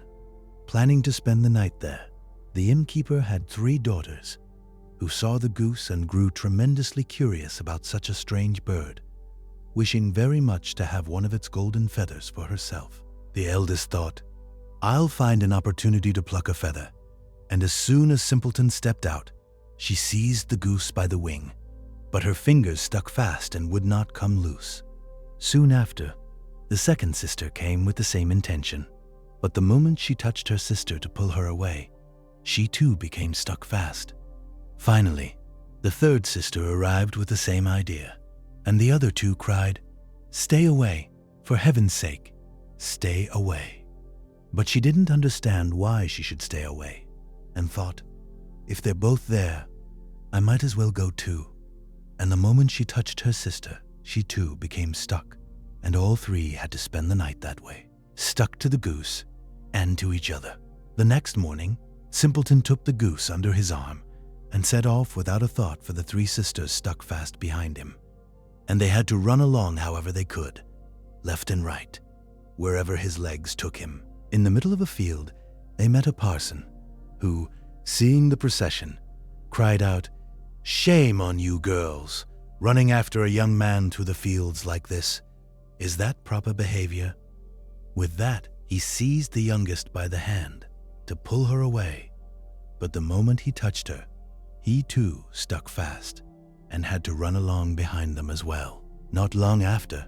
planning to spend the night there. The innkeeper had 3 daughters who saw the goose and grew tremendously curious about such a strange bird, wishing very much to have one of its golden feathers for herself. The eldest thought, "I'll find an opportunity to pluck a feather," and as soon as Simpleton stepped out, she seized the goose by the wing, but her fingers stuck fast and would not come loose. Soon after, the second sister came with the same intention, but the moment she touched her sister to pull her away, she too became stuck fast. Finally, the third sister arrived with the same idea, and the other 2 cried, "Stay away, for heaven's sake, stay away." But she didn't understand why she should stay away, and thought, "If they're both there, I might as well go too." And the moment she touched her sister, she too became stuck, and all 3 had to spend the night that way, stuck to the goose and to each other. The next morning, Simpleton took the goose under his arm and set off without a thought for the 3 sisters stuck fast behind him. And they had to run along however they could, left and right, wherever his legs took him. In the middle of a field, they met a parson who, seeing the procession, cried out, "Shame on you girls, running after a young man through the fields like this. Is that proper behavior?" With that, he seized the youngest by the hand to pull her away, but the moment he touched her, he too stuck fast and had to run along behind them as well. Not long after,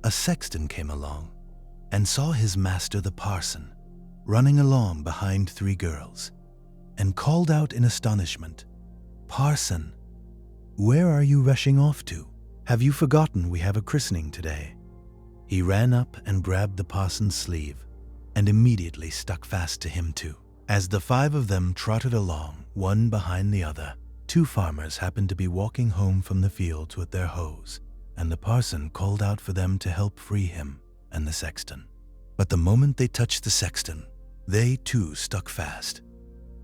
a sexton came along and saw his master the parson running along behind 3 girls and called out in astonishment, "Parson, where are you rushing off to? Have you forgotten we have a christening today?" He ran up and grabbed the parson's sleeve and immediately stuck fast to him too. As the 5 of them trotted along, one behind the other, 2 farmers happened to be walking home from the fields with their hoes, and the parson called out for them to help free him and the sexton. But the moment they touched the sexton, they too stuck fast,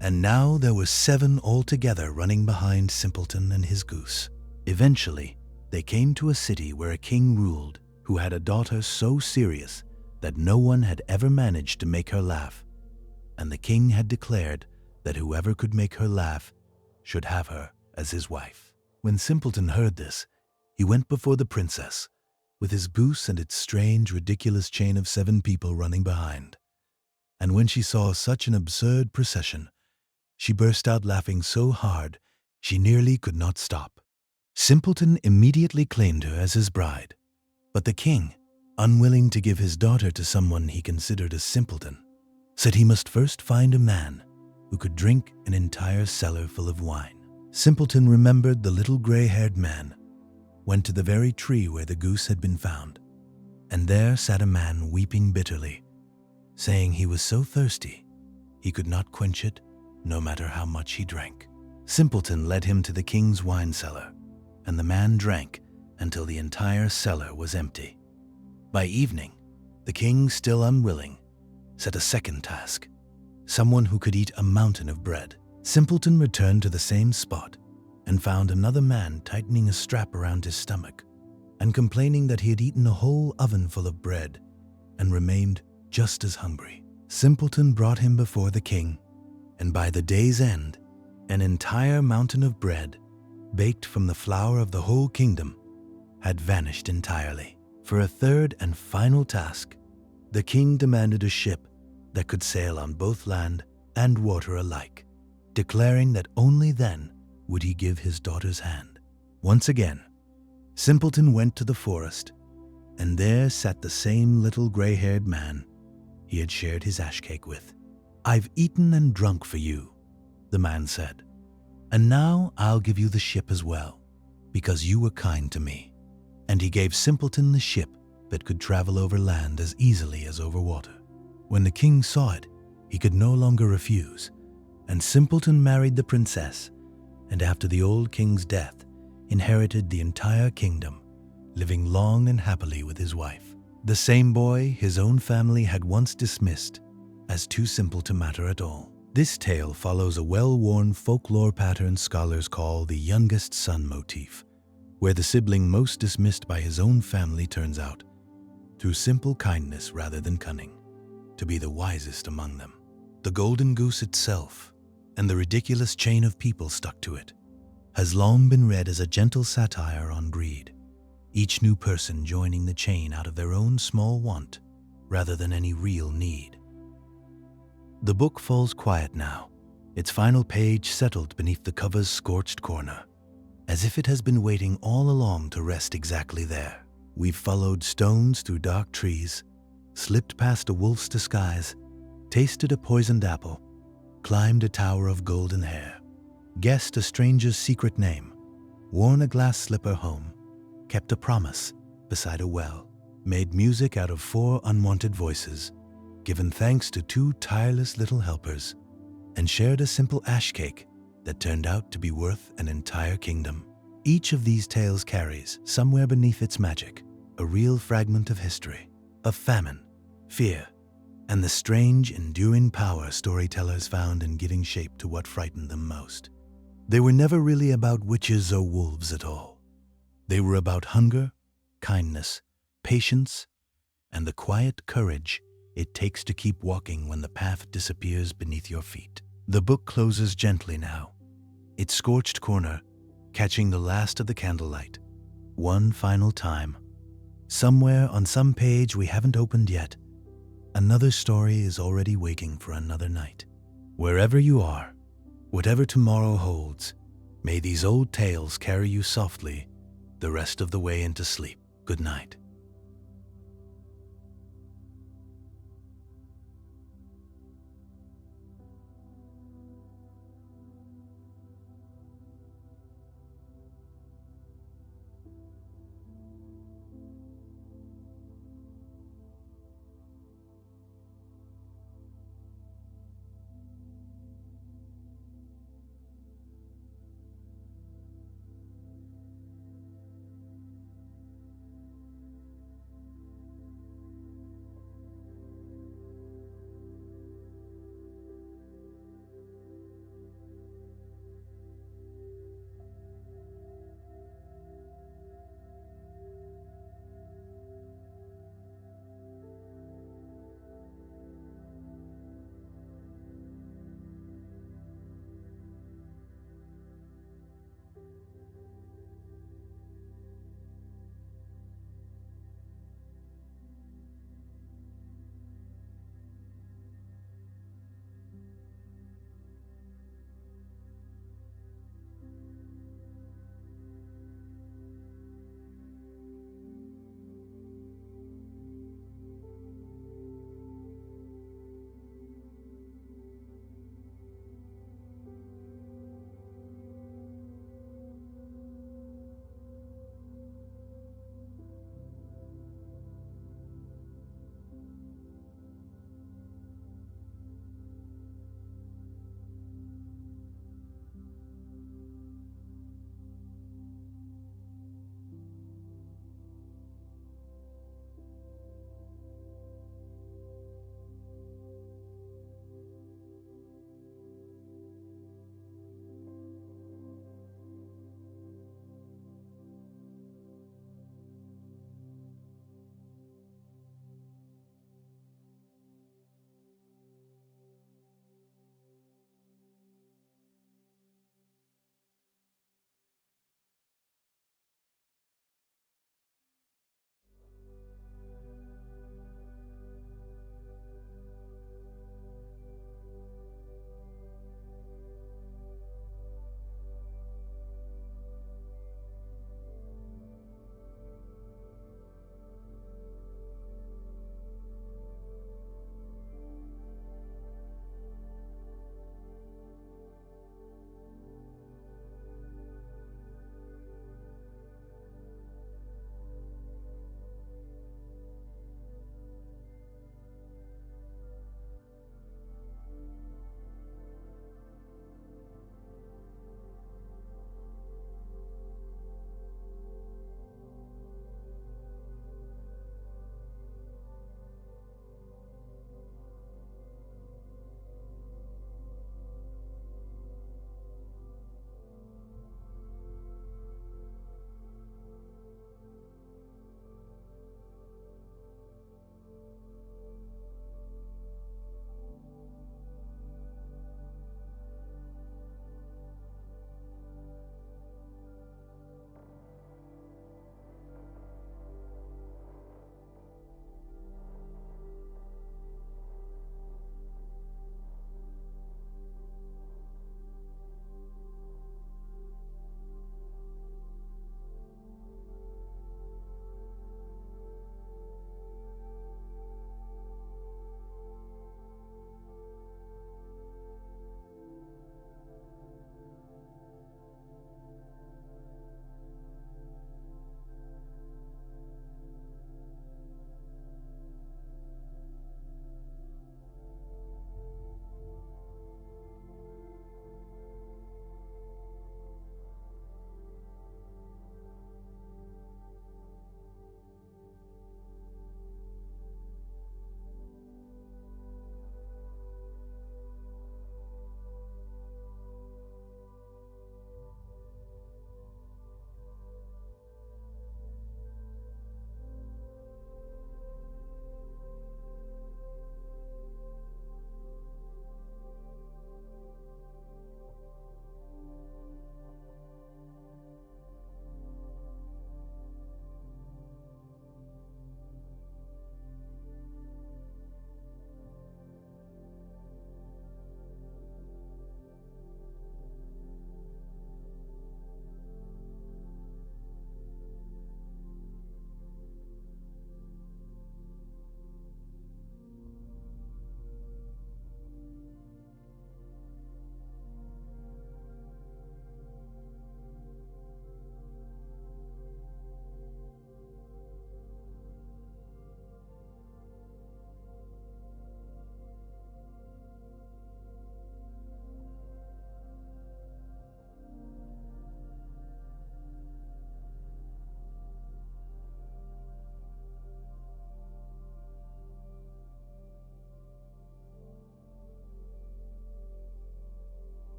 and now there were 7 altogether running behind Simpleton and his goose. Eventually, they came to a city where a king ruled who had a daughter so serious that no one had ever managed to make her laugh, and the king had declared that whoever could make her laugh should have her as his wife. When Simpleton heard this, he went before the princess, with his goose and its strange, ridiculous chain of 7 people running behind. And when she saw such an absurd procession, she burst out laughing so hard she nearly could not stop. Simpleton immediately claimed her as his bride, but the king, unwilling to give his daughter to someone he considered a simpleton, said he must first find a man who could drink an entire cellar full of wine. Simpleton remembered the little gray-haired man, went to the very tree where the goose had been found, and there sat a man weeping bitterly, saying he was so thirsty he could not quench it no matter how much he drank. Simpleton led him to the king's wine cellar, and the man drank until the entire cellar was empty. By evening, the king, still unwilling, set a second task, someone who could eat a mountain of bread. Simpleton returned to the same spot and found another man tightening a strap around his stomach and complaining that he had eaten a whole oven full of bread and remained just as hungry. Simpleton brought him before the king, and by the day's end, an entire mountain of bread, baked from the flour of the whole kingdom, had vanished entirely. For a third and final task, the king demanded a ship that could sail on both land and water alike, declaring that only then would he give his daughter's hand. Once again, Simpleton went to the forest, and there sat the same little gray-haired man he had shared his ash cake with. "I've eaten and drunk for you," the man said, "and now I'll give you the ship as well, because you were kind to me." And he gave Simpleton the ship that could travel over land as easily as over water. When the king saw it, he could no longer refuse, and Simpleton married the princess, and after the old king's death, inherited the entire kingdom, living long and happily with his wife. The same boy his own family had once dismissed as too simple to matter at all. This tale follows a well-worn folklore pattern scholars call the youngest son motif, where the sibling most dismissed by his own family turns out, through simple kindness rather than cunning, to be the wisest among them. The Golden Goose itself, and the ridiculous chain of people stuck to it, has long been read as a gentle satire on greed, each new person joining the chain out of their own small want rather than any real need. The book falls quiet now, its final page settled beneath the cover's scorched corner, as if it has been waiting all along to rest exactly there. We've followed stones through dark trees, slipped past a wolf's disguise, tasted a poisoned apple, climbed a tower of golden hair, guessed a stranger's secret name, worn a glass slipper home, kept a promise beside a well, made music out of 4 unwanted voices, given thanks to 2 tireless little helpers, and shared a simple ash cake that turned out to be worth an entire kingdom. Each of these tales carries, somewhere beneath its magic, a real fragment of history, of famine, fear, and the strange, enduring power storytellers found in giving shape to what frightened them most. They were never really about witches or wolves at all. They were about hunger, kindness, patience, and the quiet courage it takes to keep walking when the path disappears beneath your feet. The book closes gently now, its scorched corner catching the last of the candlelight, one final time. Somewhere on some page we haven't opened yet, another story is already waking for another night. Wherever you are, whatever tomorrow holds, may these old tales carry you softly the rest of the way into sleep. Good night.